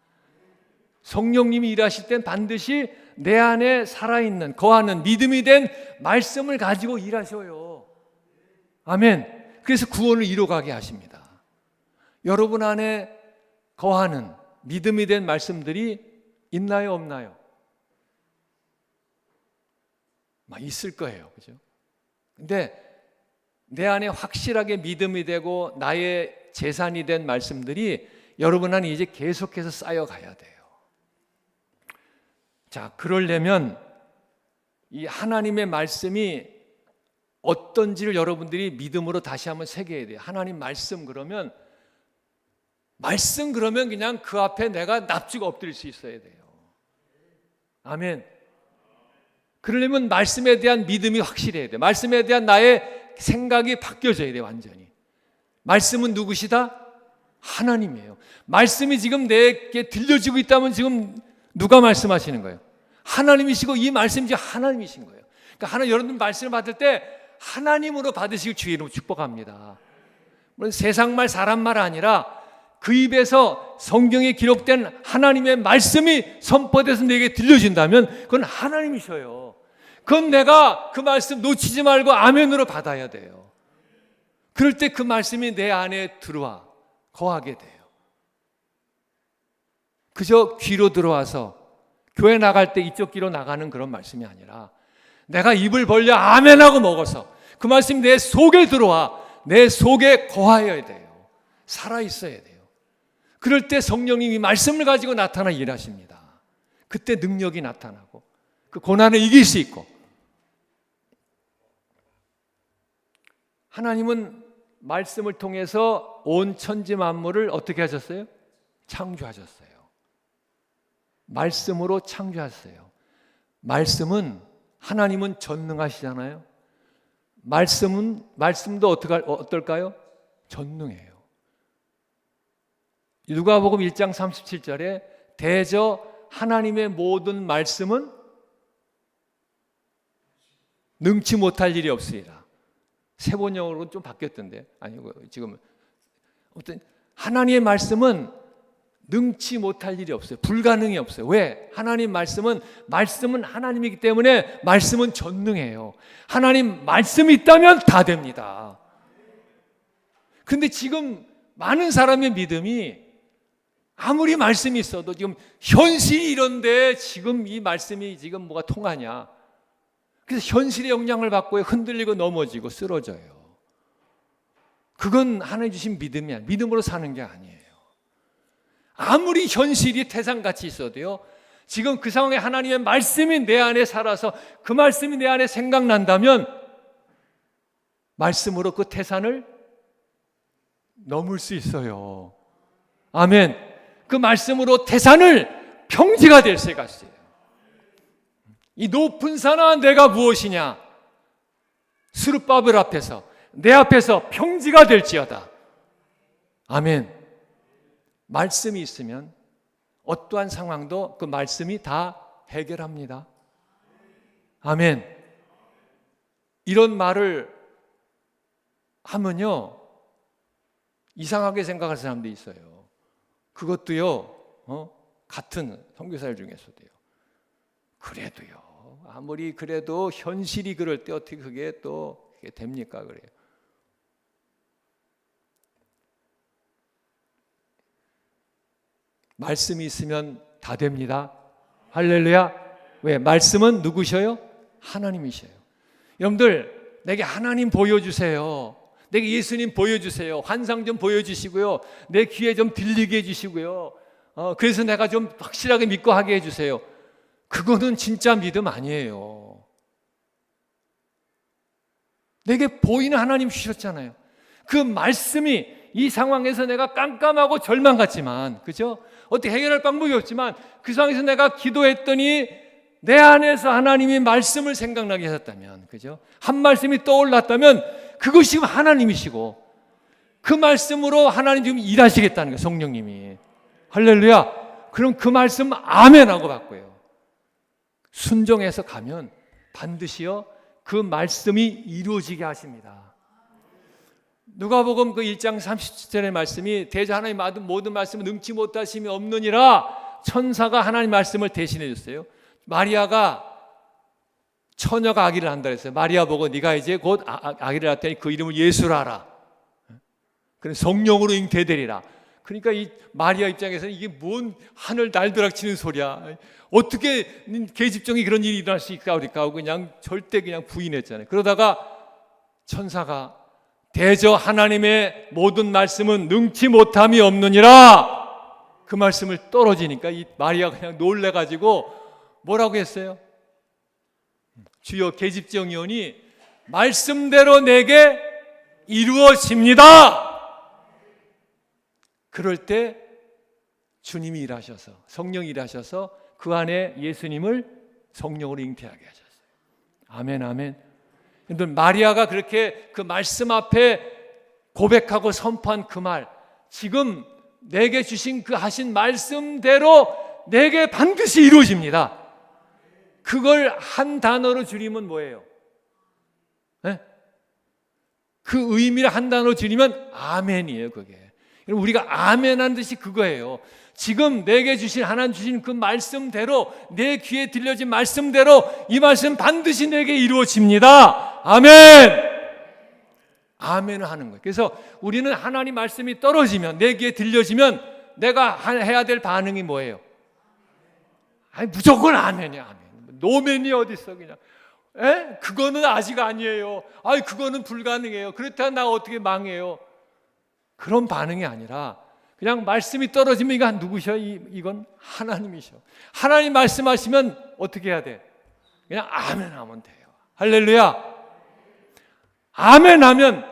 성령님이 일하실 땐 반드시 내 안에 살아있는, 거하는 믿음이 된 말씀을 가지고 일하셔요. 아멘. 그래서 구원을 이뤄가게 하십니다. 여러분 안에 거하는 믿음이 된 말씀들이 있나요, 없나요? 있을 거예요. 그죠? 근데 내 안에 확실하게 믿음이 되고 나의 재산이 된 말씀들이 여러분 안에 이제 계속해서 쌓여가야 돼요. 자, 그러려면 이 하나님의 말씀이 어떤지를 여러분들이 믿음으로 다시 한번 새겨야 돼요. 하나님 말씀 그러면 그냥 그 앞에 내가 납작 엎드릴 수 있어야 돼요. 아멘. 그러려면 말씀에 대한 믿음이 확실해야 돼요. 말씀에 대한 나의 생각이 바뀌어져야 돼요. 완전히. 말씀은 누구시다? 하나님이에요. 말씀이 지금 내게 들려지고 있다면 지금 누가 말씀하시는 거예요? 하나님이시고 이 말씀이 지금 하나님이신 거예요. 그러니까 여러분 말씀을 받을 때 하나님으로 받으시길 주의 이름으로 축복합니다. 물론 세상 말 사람 말 아니라 그 입에서 성경에 기록된 하나님의 말씀이 선포돼서 내게 들려진다면 그건 하나님이셔요. 그건 내가 그 말씀 놓치지 말고 아멘으로 받아야 돼요. 그럴 때 그 말씀이 내 안에 들어와 거하게 돼요. 그저 귀로 들어와서 교회 나갈 때 이쪽 귀로 나가는 그런 말씀이 아니라 내가 입을 벌려 아멘하고 먹어서 그 말씀이 내 속에 들어와 내 속에 거하여야 돼요. 살아있어야 돼요. 그럴 때 성령님이 말씀을 가지고 나타나 일하십니다. 그때 능력이 나타나고 그 고난을 이길 수 있고, 하나님은 말씀을 통해서 온 천지 만물을 어떻게 하셨어요? 창조하셨어요. 말씀으로 창조하셨어요. 하나님은 전능하시잖아요. 말씀도 어떨까요? 전능해요. 누가복음 1장 37절에 대저 하나님의 모든 말씀은 능치 못할 일이 없으리라. 세번역으로 좀 바뀌었던데 아니고 지금 아무튼 하나님의 말씀은 능치 못할 일이 없어요. 불가능이 없어요. 왜? 하나님 말씀은 하나님이기 때문에 말씀은 전능해요. 하나님 말씀이 있다면 다 됩니다. 근데 지금 많은 사람의 믿음이 아무리 말씀이 있어도 지금 현실이 이런데 지금 이 말씀이 지금 뭐가 통하냐. 그래서 현실의 영향을 받고 흔들리고 넘어지고 쓰러져요. 그건 하나님 주신 믿음이 아니에요. 믿음으로 사는 게 아니에요. 아무리 현실이 태산같이 있어도요, 지금 그 상황에 하나님의 말씀이 내 안에 살아서 그 말씀이 내 안에 생각난다면 말씀으로 그 태산을 넘을 수 있어요. 아멘. 그 말씀으로 태산을 평지가 될 수가 있어요. 이 높은 산아 내가 무엇이냐? 스룹바벨 앞에서 내 앞에서 평지가 될지어다. 아멘. 말씀이 있으면 어떠한 상황도 그 말씀이 다 해결합니다. 아멘. 이런 말을 하면요, 이상하게 생각할 사람도 있어요. 그것도요, 같은 선교사들 중에서도요. 그래도요, 아무리 그래도 현실이 그럴 때 어떻게 그게 또 됩니까? 그래요. 말씀이 있으면 다 됩니다. 할렐루야. 왜? 말씀은 누구셔요? 하나님이셔요. 여러분들, 내게 하나님 보여주세요. 내게 예수님 보여주세요. 환상 좀 보여주시고요. 내 귀에 좀 들리게 해주시고요. 그래서 내가 좀 확실하게 믿고 하게 해주세요. 그거는 진짜 믿음 아니에요. 내게 보이는 하나님 주셨잖아요. 그 말씀이 이 상황에서 내가 깜깜하고 절망 같지만, 그죠? 어떻게 해결할 방법이 없지만 그 상황에서 내가 기도했더니 내 안에서 하나님이 말씀을 생각나게 하셨다면, 그죠? 한 말씀이 떠올랐다면 그것이 하나님이시고 그 말씀으로 하나님 지금 일하시겠다는 거예요. 성령님이. 할렐루야. 그럼 그 말씀 아멘하고 받고요. 순종해서 가면 반드시요 그 말씀이 이루어지게 하십니다. 누가복음 그 1장 37절의 말씀이 대저 하나님 모든 말씀을 능치 못하심이 없느니라 천사가 하나님 말씀을 대신해 줬어요. 마리아가 처녀가 아기를 낳는다 그랬어요. 마리아 보고 네가 이제 곧 아기를 낳더니 그 이름을 예수라 하라. 그럼 성령으로 잉태되리라. 그러니까 이 마리아 입장에서는 이게 뭔 하늘 날벼락치는 소리야. 어떻게 계집종이 그런 일이 일어날 수 있을까 그러니까 그냥 절대 그냥 부인했잖아요. 그러다가 천사가 대저 하나님의 모든 말씀은 능치 못함이 없느니라 그 말씀을 떨어지니까 이 마리아가 그냥 놀래가지고 뭐라고 했어요? 주여 계집종이오니 말씀대로 내게 이루어집니다. 그럴 때 주님이 일하셔서 성령이 일하셔서 그 안에 예수님을 성령으로 잉태하게 하셨어요. 아멘 아멘. 근데 마리아가 그렇게 그 말씀 앞에 고백하고 선포한 그 말, 지금 내게 주신 그 하신 말씀대로 내게 반드시 이루어집니다. 그걸 한 단어로 줄이면 뭐예요? 네? 그 의미를 한 단어로 줄이면 아멘이에요. 그게 우리가 아멘한 듯이 그거예요. 지금 내게 주신 하나님 주신 그 말씀대로 내 귀에 들려진 말씀대로 이 말씀 반드시 내게 이루어집니다. 아멘. 아멘을 하는 거예요. 그래서 우리는 하나님 말씀이 떨어지면 내 귀에 들려지면 내가 해야 될 반응이 뭐예요? 아니 무조건 아멘이야. 아멘. 노멘이 어디 있어 그냥. 에? 그거는 아직 아니에요. 아이 그거는 불가능해요. 그렇다면 나 어떻게 망해요? 그런 반응이 아니라 그냥 말씀이 떨어지면 이건 누구셔? 이건 하나님이셔. 하나님 말씀하시면 어떻게 해야 돼? 그냥 아멘 하면 돼요. 할렐루야. 아멘 하면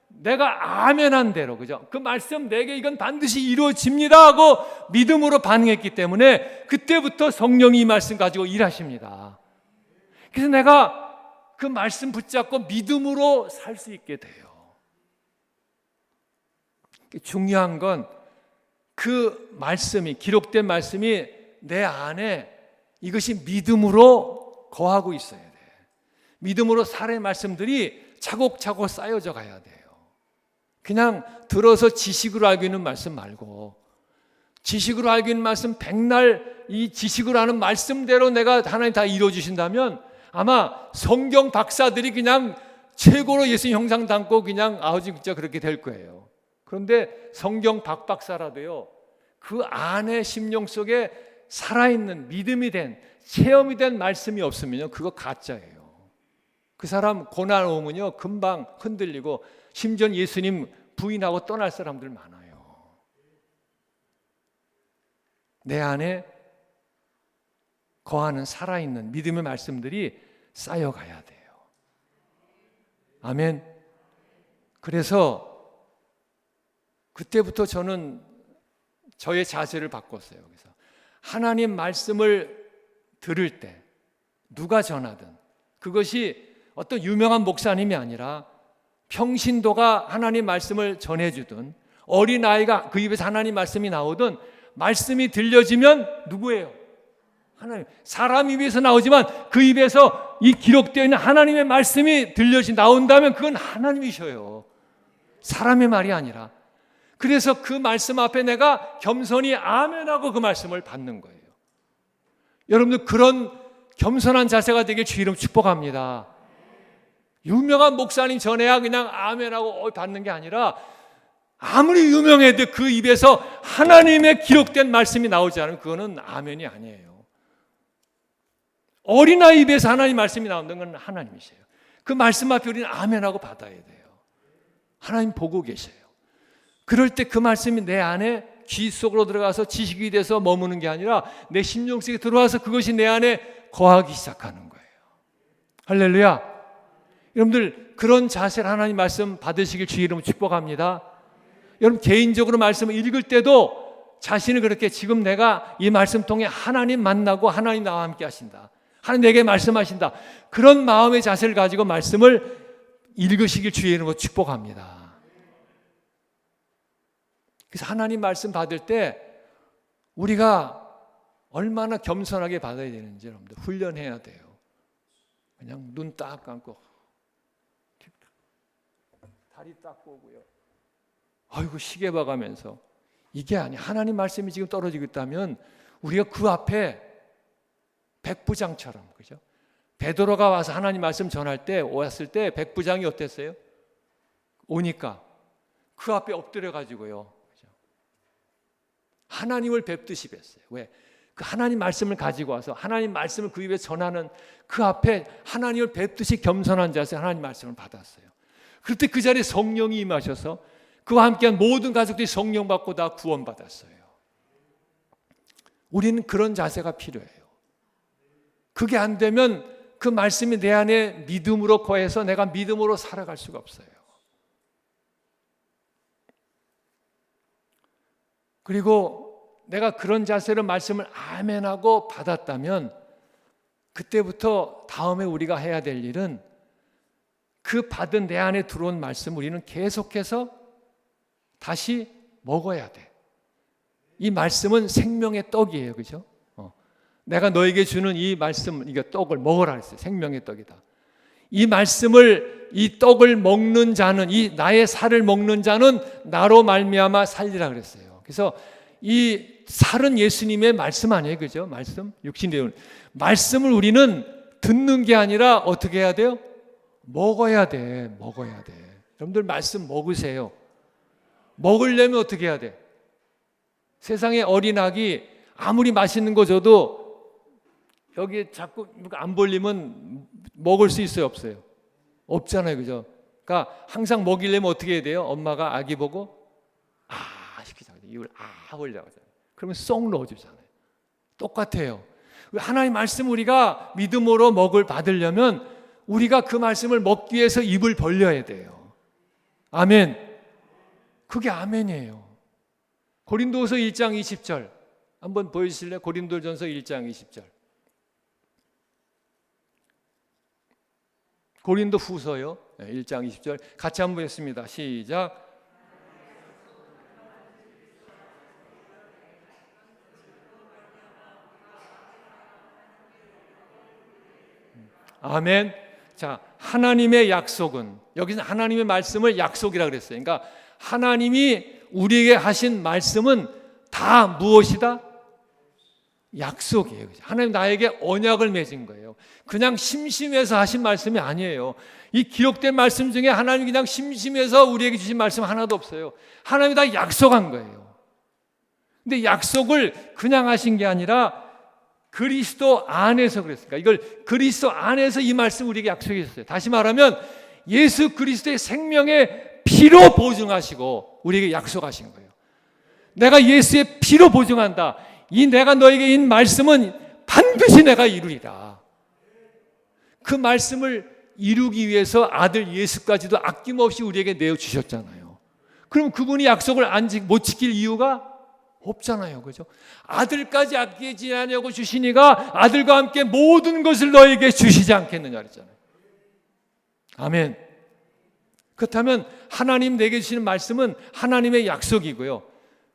내가 아멘한 대로, 그죠? 그 말씀 내게 이건 반드시 이루어집니다 하고 믿음으로 반응했기 때문에 그때부터 성령이 이 말씀 가지고 일하십니다. 그래서 내가 그 말씀 붙잡고 믿음으로 살 수 있게 돼요. 중요한 건 그 말씀이, 기록된 말씀이 내 안에 이것이 믿음으로 거하고 있어야 돼. 믿음으로 살아의 말씀들이 차곡차곡 쌓여져 가야 돼요. 그냥 들어서 지식으로 알고 있는 말씀 말고, 지식으로 알고 있는 말씀 백날 이 지식으로 하는 말씀대로 내가 하나님 다 이루어주신다면 아마 성경 박사들이 그냥 최고로 예수님 형상 담고 그냥 진짜 그렇게 될 거예요. 그런데 성경 박박사라도요, 그 안에 심령 속에 살아있는 믿음이 된, 체험이 된 말씀이 없으면요, 그거 가짜예요. 그 사람 고난 오면요 금방 흔들리고 심지어 예수님 부인하고 떠날 사람들 많아요. 내 안에 거하는 살아있는 믿음의 말씀들이 쌓여가야 돼요. 아멘. 그래서 그때부터 저는 저의 자세를 바꿨어요. 그래서 하나님 말씀을 들을 때 누가 전하든 그것이 어떤 유명한 목사님이 아니라 평신도가 하나님 말씀을 전해주든 어린아이가 그 입에서 하나님 말씀이 나오든 말씀이 들려지면 누구예요? 하나님. 사람 입에서 나오지만 그 입에서 이 기록되어 있는 하나님의 말씀이 나온다면 그건 하나님이셔요. 사람의 말이 아니라. 그래서 그 말씀 앞에 내가 겸손히 아멘하고 그 말씀을 받는 거예요. 여러분들 그런 겸손한 자세가 되길 주 이름 축복합니다. 유명한 목사님 전해야 그냥 아멘하고 받는 게 아니라 아무리 유명해도 그 입에서 하나님의 기록된 말씀이 나오지 않으면 그거는 아멘이 아니에요. 어린아이 입에서 하나님 말씀이 나온다는 건 하나님이세요. 그 말씀 앞에 우리는 아멘하고 받아야 돼요. 하나님 보고 계셔요. 그럴 때 그 말씀이 내 안에 귀 속으로 들어가서 지식이 돼서 머무는 게 아니라 내 심령 속에 들어와서 그것이 내 안에 거하기 시작하는 거예요. 할렐루야. 여러분들 그런 자세를 하나님 말씀 받으시길 주의 이름으로 축복합니다. 여러분 개인적으로 말씀을 읽을 때도 자신을 그렇게 지금 내가 이 말씀 통해 하나님 만나고 하나님 나와 함께 하신다, 하나님 내게 말씀하신다, 그런 마음의 자세를 가지고 말씀을 읽으시길 주의 이름으로 축복합니다. 그래서 하나님 말씀 받을 때 우리가 얼마나 겸손하게 받아야 되는지 여러분들 훈련해야 돼요. 그냥 눈 딱 감고 다리 딱 꼬고요. 아이고 시계 봐가면서 이게 아니야. 하나님 말씀이 지금 떨어지고 있다면 우리가 그 앞에 백부장처럼, 그죠? 베드로가 와서 하나님 말씀 전할 때 왔을 때 백부장이 어땠어요? 오니까 그 앞에 엎드려 가지고요. 하나님을 뵙듯이 뵀어요. 왜? 그 하나님 말씀을 가지고 와서 하나님 말씀을 그 입에 전하는 그 앞에 하나님을 뵙듯이 겸손한 자세 하나님 말씀을 받았어요. 그때 그 자리에 성령이 임하셔서 그와 함께한 모든 가족들이 성령 받고 다 구원받았어요. 우리는 그런 자세가 필요해요. 그게 안 되면 그 말씀이 내 안에 믿음으로 거해서 내가 믿음으로 살아갈 수가 없어요. 그리고 내가 그런 자세로 말씀을 아멘하고 받았다면 그때부터 다음에 우리가 해야 될 일은 그 받은 내 안에 들어온 말씀 우리는 계속해서 다시 먹어야 돼. 이 말씀은 생명의 떡이에요. 그죠? 내가 너에게 주는 이 말씀, 이거 떡을 먹으라 했어요. 생명의 떡이다. 이 말씀을, 이 떡을 먹는 자는, 이 나의 살을 먹는 자는 나로 말미암아 살리라 그랬어요. 그래서 이 살은 예수님의 말씀 아니에요. 그죠? 말씀. 육신되는 말씀을 우리는 듣는 게 아니라 어떻게 해야 돼요? 먹어야 돼. 먹어야 돼. 여러분들 말씀 먹으세요. 먹으려면 어떻게 해야 돼? 세상에 어린 아기 아무리 맛있는 거 줘도 여기에 자꾸 안 벌리면 먹을 수 있어요? 없어요? 없잖아요. 그죠? 그러니까 항상 먹이려면 어떻게 해야 돼요? 엄마가 아기 보고 시키잖아요. 입을 벌려고 하잖아요. 그러면 쏙 넣어주잖아요. 똑같아요. 하나님 말씀 우리가 믿음으로 받으려면 우리가 그 말씀을 먹기 위해서 입을 벌려야 돼요. 아멘. 그게 아멘이에요. 고린도후서 1장 20절 한번 보여주실래요? 고린도전서 1장 20절. 고린도 후서요. 1장 20절 같이 한번 보겠습니다. 시작. 아멘. 자, 하나님의 약속은, 여기서 하나님의 말씀을 약속이라고 그랬어요. 그러니까 하나님이 우리에게 하신 말씀은 다 무엇이다? 약속이에요. 하나님 나에게 언약을 맺은 거예요. 그냥 심심해서 하신 말씀이 아니에요. 이 기록된 말씀 중에 하나님이 그냥 심심해서 우리에게 주신 말씀 하나도 없어요. 하나님이 다 약속한 거예요. 근데 약속을 그냥 하신 게 아니라 그리스도 안에서 그랬으니까 이걸 그리스도 안에서 이 말씀 우리에게 약속해 주셨어요. 다시 말하면 예수 그리스도의 생명의 피로 보증하시고 우리에게 약속하신 거예요. 내가 예수의 피로 보증한다. 이 내가 너에게 인 말씀은 반드시 내가 이루리라. 그 말씀을 이루기 위해서 아들 예수까지도 아낌없이 우리에게 내어주셨잖아요. 그럼 그분이 약속을 못 지킬 이유가 없잖아요. 그죠? 아들까지 아끼지 않냐고 주시니가 아들과 함께 모든 것을 너에게 주시지 않겠느냐 그랬잖아요. 아멘. 그렇다면 하나님 내게 주시는 말씀은 하나님의 약속이고요.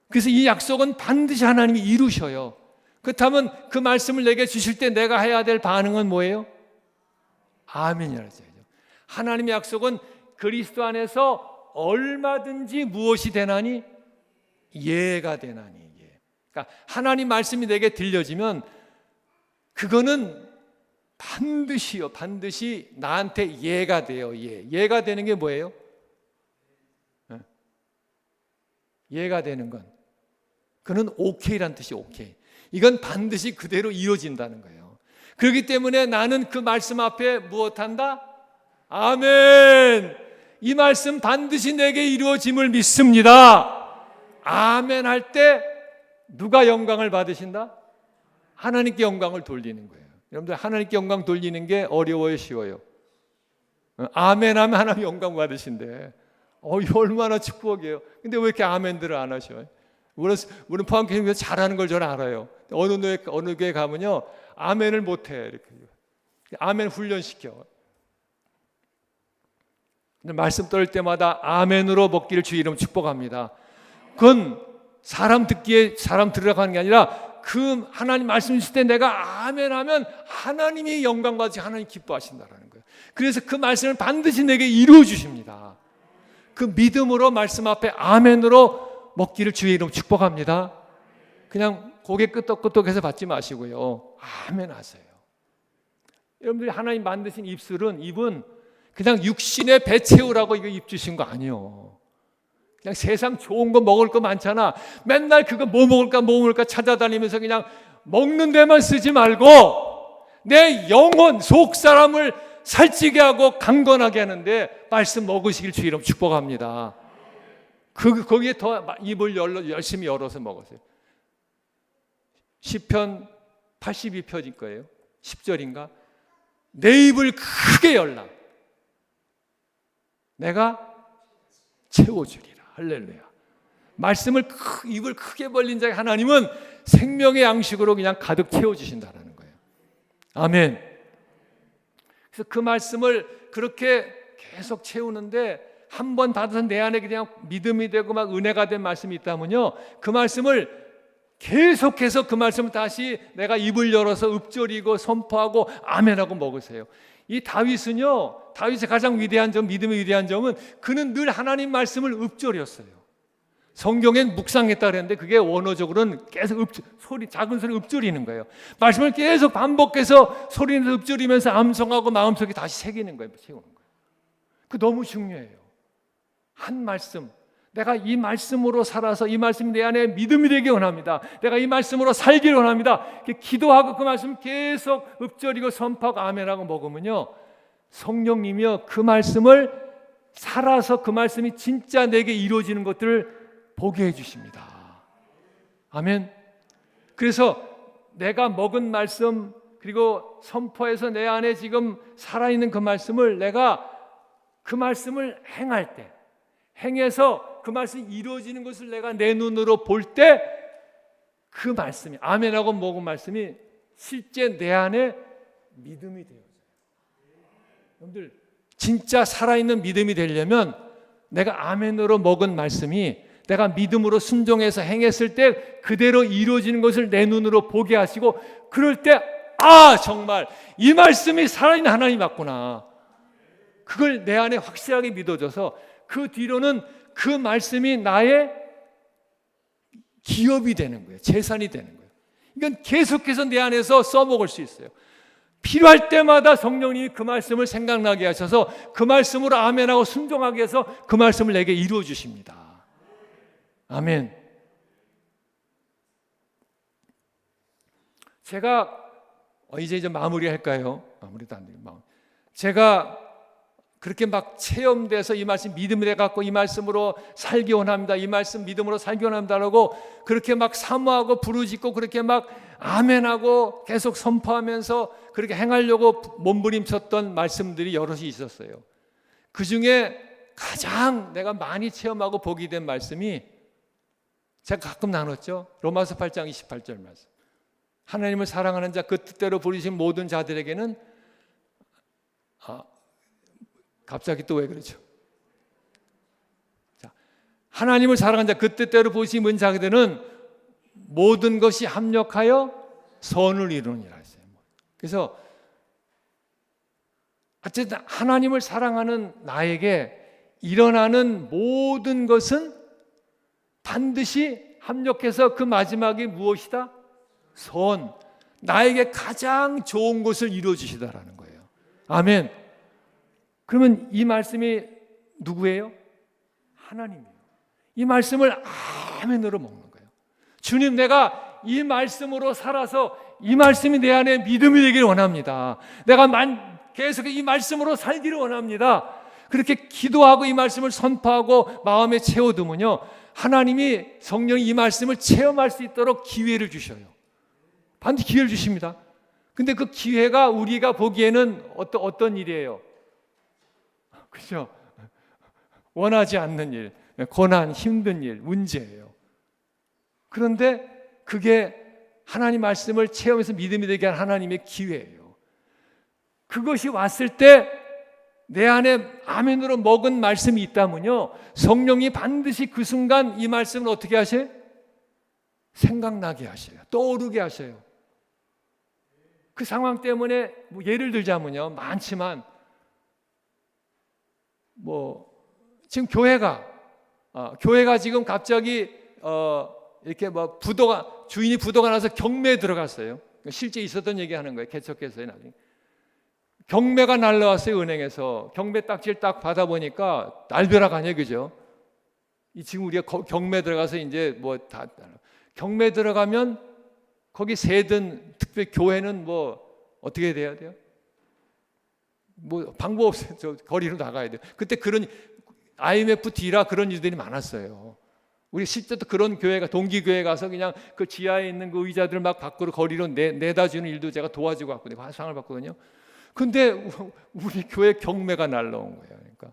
그래서 이 약속은 반드시 하나님이 이루셔요. 그렇다면 그 말씀을 내게 주실 때 내가 해야 될 반응은 뭐예요? 아멘이라고 했어요. 하나님의 약속은 그리스도 안에서 얼마든지 무엇이 되나니? 예가 되나니. 예. 그러니까 하나님 말씀이 내게 들려지면 그거는 반드시 나한테 예가 돼요. 예가 되는 게 뭐예요? 예가 되는 건 그는 오케이란 뜻이 오케이. 이건 반드시 그대로 이루어진다는 거예요. 그렇기 때문에 나는 그 말씀 앞에 무엇한다? 아멘. 이 말씀 반드시 내게 이루어짐을 믿습니다. 아멘 할 때 누가 영광을 받으신다? 하나님께 영광을 돌리는 거예요. 여러분들 하나님께 영광 돌리는 게 어려워요, 쉬워요? 아멘 하면 하나님 영광 받으신대. 이거 얼마나 축복이에요. 근데 왜 이렇게 아멘들을 안 하셔요? 우리는 포항교회에서 잘하는 걸 저는 알아요. 어느 교회 가면요, 아멘을 못해. 이렇게 아멘 훈련시켜. 근데 말씀 떨 때마다 아멘으로 먹기를 주의 이름 축복합니다. 그건 사람 듣기에 사람 들으라고 하는 게 아니라 그 하나님 말씀 주실 때 내가 아멘 하면 하나님이 영광 받으시 하나님 기뻐하신다라는 거예요. 그래서 그 말씀을 반드시 내게 이루어 주십니다. 그 믿음으로 말씀 앞에 아멘으로 먹기를 주의 이름 축복합니다. 그냥 고개 끄덕끄덕해서 받지 마시고요, 아멘 하세요. 여러분들이 하나님 만드신 입은 그냥 육신의 배 채우라고 이거 입 주신 거 아니에요. 그냥 세상 좋은 거 먹을 거 많잖아. 맨날 그거 뭐 먹을까 찾아다니면서 그냥 먹는 데만 쓰지 말고 내 영혼 속 사람을 살찌게 하고 강건하게 하는데 말씀 먹으시길 주의 이름 축복합니다. 거기에 더 입을 열심히 열어서 먹으세요. 시편 82편일 거예요. 10절인가? 내 입을 크게 열라. 내가 채워주리라. 할렐루야. 말씀을 입을 크게 벌린 자의 하나님은 생명의 양식으로 그냥 가득 채워주신다는 거예요. 아멘. 그래서 그 말씀을 그렇게 계속 채우는데 한 번 받아서 내 안에 그냥 믿음이 되고 막 은혜가 된 말씀이 있다면요, 그 말씀을 계속해서 그 말씀을 다시 내가 입을 열어서 읊조리고 선포하고 아멘하고 먹으세요. 이 다윗은요, 다윗의 가장 위대한 점, 믿음의 위대한 점은 그는 늘 하나님 말씀을 읊조렸어요. 성경엔 묵상했다 그랬는데 그게 원어적으로는 계속 작은 소리 읊조리는 거예요. 말씀을 계속 반복해서 소리내서 읊조리면서 암송하고 마음속에 다시 새기는 거예요. 채우는 거예요. 그 너무 중요해요. 한 말씀, 내가 이 말씀으로 살아서 이 말씀이 내 안에 믿음이 되기 원합니다. 내가 이 말씀으로 살기를 원합니다. 기도하고 그 말씀 계속 읊조리고 선포하고 아멘하고 먹으면요, 성령님이요 그 말씀을 살아서 그 말씀이 진짜 내게 이루어지는 것들을 보게 해주십니다. 아멘. 그래서 내가 먹은 말씀 그리고 선포해서 내 안에 지금 살아있는 그 말씀을 내가 그 말씀을 행할 때, 행해서 그 말씀이 이루어지는 것을 내가 내 눈으로 볼 때 그 말씀이 아멘하고 먹은 말씀이 실제 내 안에 믿음이 되어져요. 여러분들 진짜 살아있는 믿음이 되려면 내가 아멘으로 먹은 말씀이 내가 믿음으로 순종해서 행했을 때 그대로 이루어지는 것을 내 눈으로 보게 하시고, 그럴 때 정말 이 말씀이 살아있는 하나님 맞구나, 그걸 내 안에 확실하게 믿어져서 그 뒤로는 그 말씀이 나의 기업이 되는 거예요. 재산이 되는 거예요. 이건 계속해서 내 안에서 써먹을 수 있어요. 필요할 때마다 성령님이 그 말씀을 생각나게 하셔서 그 말씀으로 아멘하고 순종하게 해서 그 말씀을 내게 이루어 주십니다. 아멘. 제가 이제 마무리할까요? 마무리도 안 돼요. 제가 그렇게 막 체험돼서 이 말씀 믿음이 돼갖고 이 말씀으로 살기 원합니다, 이 말씀 믿음으로 살기 원합니다라고 그렇게 막 사모하고 부르짖고 그렇게 막 아멘하고 계속 선포하면서 그렇게 행하려고 몸부림쳤던 말씀들이 여럿이 있었어요. 그 중에 가장 내가 많이 체험하고 보게 된 말씀이 제가 가끔 나눴죠. 로마서 8장 28절 말씀. 하나님을 사랑하는 자 그 뜻대로 부르신 모든 자들에게는 갑자기 또 왜 그러죠? 자, 하나님을 사랑하는 자 그 뜻대로 부르신 모든 자들은 모든 것이 합력하여 선을 이루느니라 했어요. 그래서 어쨌든 하나님을 사랑하는 나에게 일어나는 모든 것은 반드시 합력해서 그 마지막이 무엇이다? 선. 나에게 가장 좋은 것을 이루어 주시다라는 거예요. 아멘. 그러면 이 말씀이 누구예요? 하나님이에요. 이 말씀을 아멘으로 먹는 거예요. 주님, 내가 이 말씀으로 살아서 이 말씀이 내 안에 믿음이 되기를 원합니다. 내가 계속 이 말씀으로 살기를 원합니다. 그렇게 기도하고 이 말씀을 선포하고 마음에 채워두면요, 하나님이 성령이 이 말씀을 체험할 수 있도록 기회를 주셔요. 반드시 기회를 주십니다. 근데 그 기회가 우리가 보기에는 어떤 일이에요? 그죠? 원하지 않는 일, 고난, 힘든 일, 문제예요. 그런데 그게 하나님 말씀을 체험해서 믿음이 되게 한 하나님의 기회예요. 그것이 왔을 때 내 안에 아멘으로 먹은 말씀이 있다면요, 성령이 반드시 그 순간 이 말씀을 어떻게 하셔요? 생각나게 하셔요. 떠오르게 하셔요. 그 상황 때문에 뭐 예를 들자면요, 많지만 지금 교회가 지금 갑자기 이렇게 주인이 부도가 나서 경매에 들어갔어요. 실제 있었던 얘기 하는 거예요. 개척해서요. 나중에 경매가 날라왔어요. 은행에서 경매 딱지를 딱 받아보니까 날벼락아니에요, 그죠? 지금 우리가 경매 들어가서 이제 경매 들어가면 거기 세든 특별히 교회는 어떻게 돼야 돼요? 방법 없어요. 저 거리로 나가야 돼요. 그때 그런 IMF 뒤라 그런 일들이 많았어요. 우리 실제로 그런 교회가 동기교회 가서 그냥 그 지하에 있는 그 의자들 막 밖으로 거리로 내다 주는 일도 제가 도와주고 왔거든요. 상을 받거든요. 근데 우리 교회 경매가 날라온 거예요. 그러니까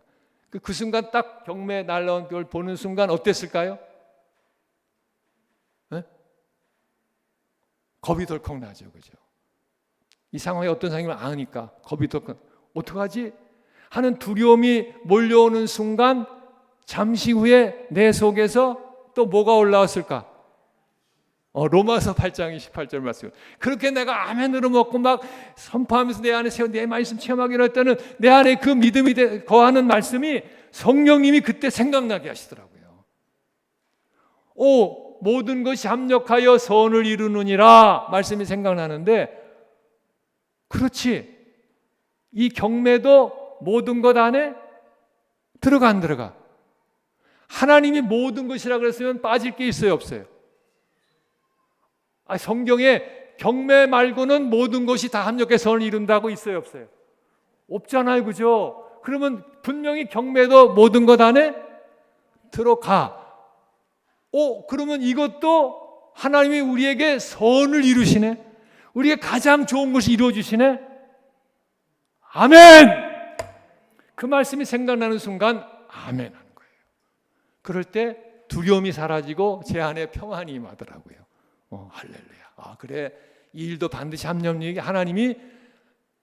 그 순간 딱 경매 날라온 걸 보는 순간 어땠을까요? 네? 겁이 덜컥 나죠, 그죠? 이 상황이 어떤 상황을 아니까 겁이 덜컥. 어떡하지? 하는 두려움이 몰려오는 순간 잠시 후에 내 속에서 또 뭐가 올라왔을까? 로마서 8장 28절 말씀. 그렇게 내가 아멘으로 먹고 막 선포하면서 내 안에 내 말씀 체험하기로 했다는 내 안에 그 믿음이 거하는 말씀이 성령님이 그때 생각나게 하시더라고요. 모든 것이 합력하여 선을 이루느니라 말씀이 생각나는데, 그렇지, 이 경매도 모든 것 안에 들어가 안 들어가? 하나님이 모든 것이라 그랬으면 빠질 게 있어요, 없어요? 성경에 경매 말고는 모든 것이 다 합력해 선을 이룬다고 있어요, 없어요? 없잖아요, 그죠? 그러면 분명히 경매도 모든 것 안에 들어가. 그러면 이것도 하나님이 우리에게 선을 이루시네. 우리에게 가장 좋은 것이 이루어주시네. 아멘! 그 말씀이 생각나는 순간 아멘 하는 거예요. 그럴 때 두려움이 사라지고 제 안에 평안이 임하더라고요. 할렐루야. 그래, 이 일도 반드시 합력이 하나님이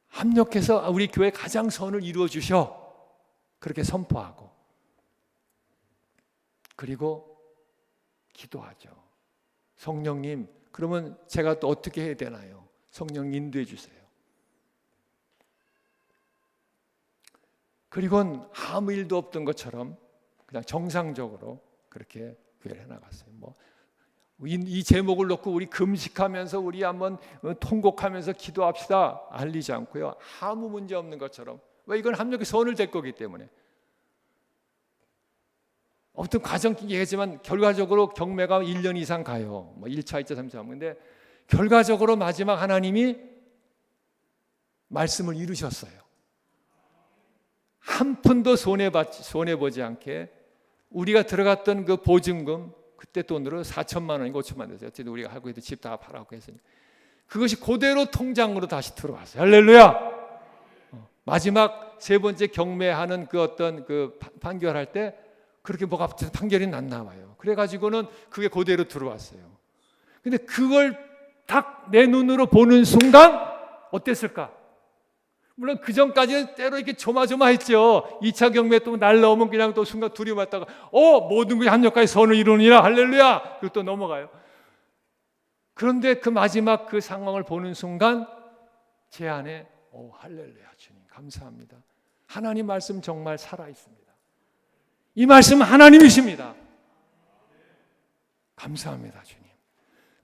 합력해서 우리 교회 가장 선을 이루어 주셔. 그렇게 선포하고, 그리고 기도하죠. 성령님, 그러면 제가 또 어떻게 해야 되나요? 성령 인도해 주세요. 그리고는 아무 일도 없던 것처럼 그냥 정상적으로 그렇게 교회를 해나갔어요. 이 제목을 놓고 우리 금식하면서 우리 한번 통곡하면서 기도합시다 알리지 않고요, 아무 문제 없는 것처럼. 왜? 이건 합력의 선을 될 거기 때문에. 어떤 과정이긴 얘기하지만 결과적으로 경매가 1년 이상 가요. 1차, 2차, 3차 하면. 근데 결과적으로 마지막 하나님이 말씀을 이루셨어요. 한 푼도 손해보지 않게 우리가 들어갔던 그 보증금, 그때 돈으로 4천만 원인가 5천만 원 됐어요. 어쨌든 우리가 하고 있던 집 다 팔아고 했으니 그것이 그대로 통장으로 다시 들어왔어요. 할렐루야. 마지막 세 번째 경매하는 그 어떤 그 판결할 때 그렇게 뭐가 판결이 났나 봐요. 그래가지고는 그게 그대로 들어왔어요. 근데 그걸 딱 내 눈으로 보는 순간 어땠을까? 물론 그 전까지는 때로 이렇게 조마조마했죠. 2차 경매 또 날라오면 그냥 또 순간 두려워했다가 모든 것이 합력하여 선을 이루느니라 할렐루야, 그리고 또 넘어가요. 그런데 그 마지막 그 상황을 보는 순간 제 안에 할렐루야, 주님 감사합니다. 하나님 말씀 정말 살아있습니다. 이 말씀은 하나님이십니다. 감사합니다, 주님.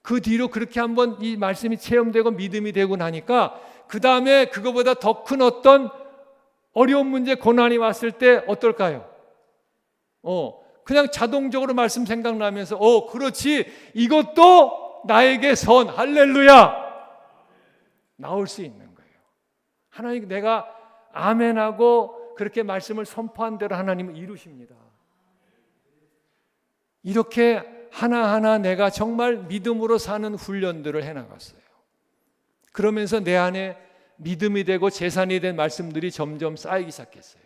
그 뒤로 그렇게 한번 이 말씀이 체험되고 믿음이 되고 나니까 그 다음에 그거보다 더 큰 어떤 어려운 문제, 고난이 왔을 때 어떨까요? 그냥 자동적으로 말씀 생각나면서 그렇지, 이것도 나에게 선, 할렐루야, 나올 수 있는 거예요. 하나님, 내가 아멘하고 그렇게 말씀을 선포한 대로 하나님은 이루십니다. 이렇게 하나하나 내가 정말 믿음으로 사는 훈련들을 해나갔어요. 그러면서 내 안에 믿음이 되고 재산이 된 말씀들이 점점 쌓이기 시작했어요.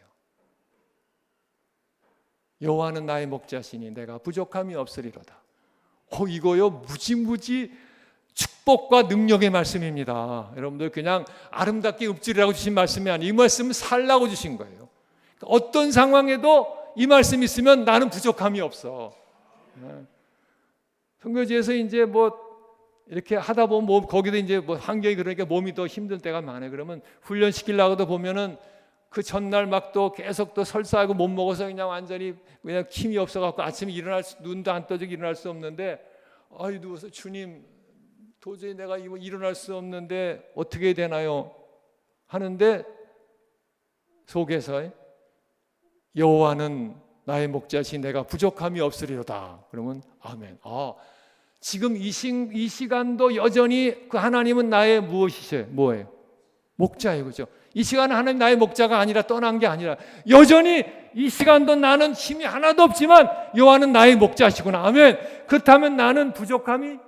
여호와는 나의 목자시니 내가 부족함이 없으리로다. 이거요 무지무지 축복과 능력의 말씀입니다. 여러분들 그냥 아름답게 읊지라고 주신 말씀이 아니에요. 이 말씀은 살라고 주신 거예요. 어떤 상황에도 이 말씀이 있으면 나는 부족함이 없어. 선교지에서 이제 뭐 이렇게 하다 보면 거기도 이제 뭐 환경이 그러니까 몸이 더 힘들 때가 많아요. 그러면 훈련 시키려고도 보면은 그 전날 막 또 계속 또 설사하고 못 먹어서 그냥 완전히 그냥 힘이 없어갖고 아침에 눈도 안 떠지고 일어날 수 없는데 누워서 주님 도저히 내가 일어날 수 없는데 어떻게 되나요? 하는데 속에서 여호와는 나의 목자시 내가 부족함이 없으리로다. 그러면 아멘. 지금 이 시간도 여전히 그 하나님은 나의 무엇이세요? 뭐예요? 목자예요. 그죠? 이 시간은 하나님 나의 목자가 아니라 떠난 게 아니라 여전히 이 시간도 나는 힘이 하나도 없지만 여호와는 나의 목자시구나. 아멘. 그렇다면 나는 부족함이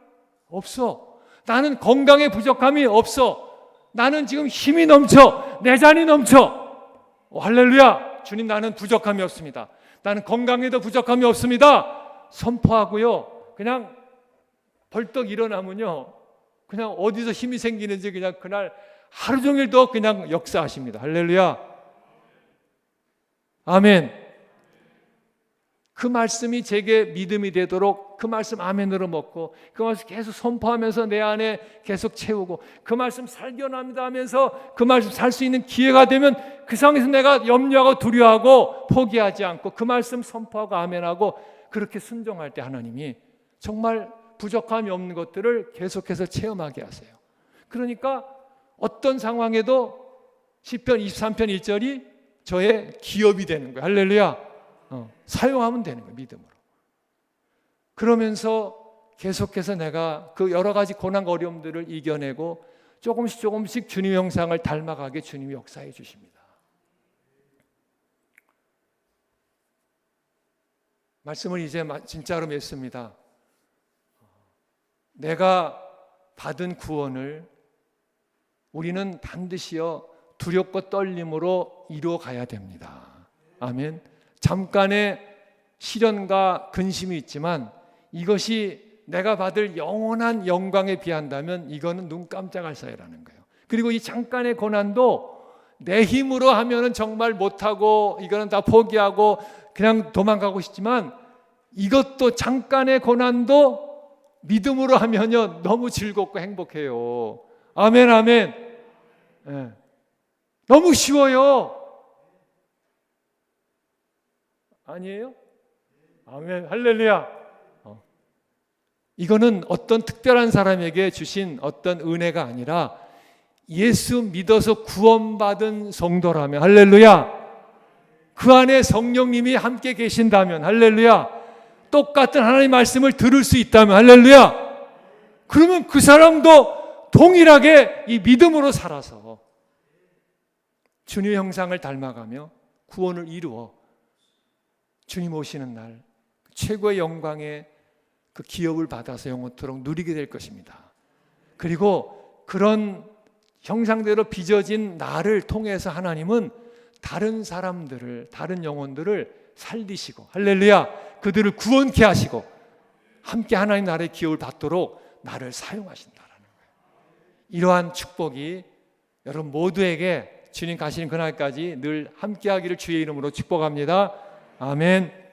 없어. 나는 건강에 부족함이 없어. 나는 지금 힘이 넘쳐. 내 잔이 넘쳐. 할렐루야. 주님 나는 부족함이 없습니다. 나는 건강에도 부족함이 없습니다. 선포하고요. 그냥 벌떡 일어나면요. 그냥 어디서 힘이 생기는지 그냥 그날 하루 종일 더 그냥 역사하십니다. 할렐루야. 아멘. 그 말씀이 제게 믿음이 되도록 그 말씀 아멘으로 먹고 그 말씀 계속 선포하면서 내 안에 계속 채우고 그 말씀 살겨납니다 하면서 그 말씀 살 수 있는 기회가 되면 그 상황에서 내가 염려하고 두려워하고 포기하지 않고 그 말씀 선포하고 아멘하고 그렇게 순종할 때 하나님이 정말 부족함이 없는 것들을 계속해서 체험하게 하세요. 그러니까 어떤 상황에도 시편 23편 1절이 저의 기업이 되는 거예요. 할렐루야. 사용하면 되는 거예요. 믿음으로. 그러면서 계속해서 내가 그 여러 가지 고난과 어려움들을 이겨내고 조금씩 주님의 형상을 닮아가게 주님이 역사해 주십니다. 말씀을 이제 진짜로 맺습니다. 내가 받은 구원을 우리는 반드시요 두렵고 떨림으로 이루어 가야 됩니다. 아멘. 잠깐의 시련과 근심이 있지만 이것이 내가 받을 영원한 영광에 비한다면 이거는 눈 깜짝할 사이라는 거예요. 그리고 이 잠깐의 고난도 내 힘으로 하면은 정말 못하고 이거는 다 포기하고 그냥 도망가고 싶지만 이것도 잠깐의 고난도 믿음으로 하면요 너무 즐겁고 행복해요. 아멘 아멘. 네. 너무 쉬워요. 아니에요? 아멘 할렐루야. 이거는 어떤 특별한 사람에게 주신 어떤 은혜가 아니라 예수 믿어서 구원받은 성도라면 할렐루야. 그 안에 성령님이 함께 계신다면 할렐루야. 똑같은 하나님의 말씀을 들을 수 있다면 할렐루야. 그러면 그 사람도 동일하게 이 믿음으로 살아서 주님의 형상을 닮아가며 구원을 이루어 주님 오시는 날 최고의 영광의 그 기업을 받아서 영원토록 누리게 될 것입니다. 그리고 그런 형상대로 빚어진 나를 통해서 하나님은 다른 사람들을, 다른 영혼들을 살리시고 할렐루야, 그들을 구원케 하시고 함께 하나님 나라의 기업을 받도록 나를 사용하신다라는 거예요. 이러한 축복이 여러분 모두에게 주님 가시는 그날까지 늘 함께하기를 주의 이름으로 축복합니다. 아멘.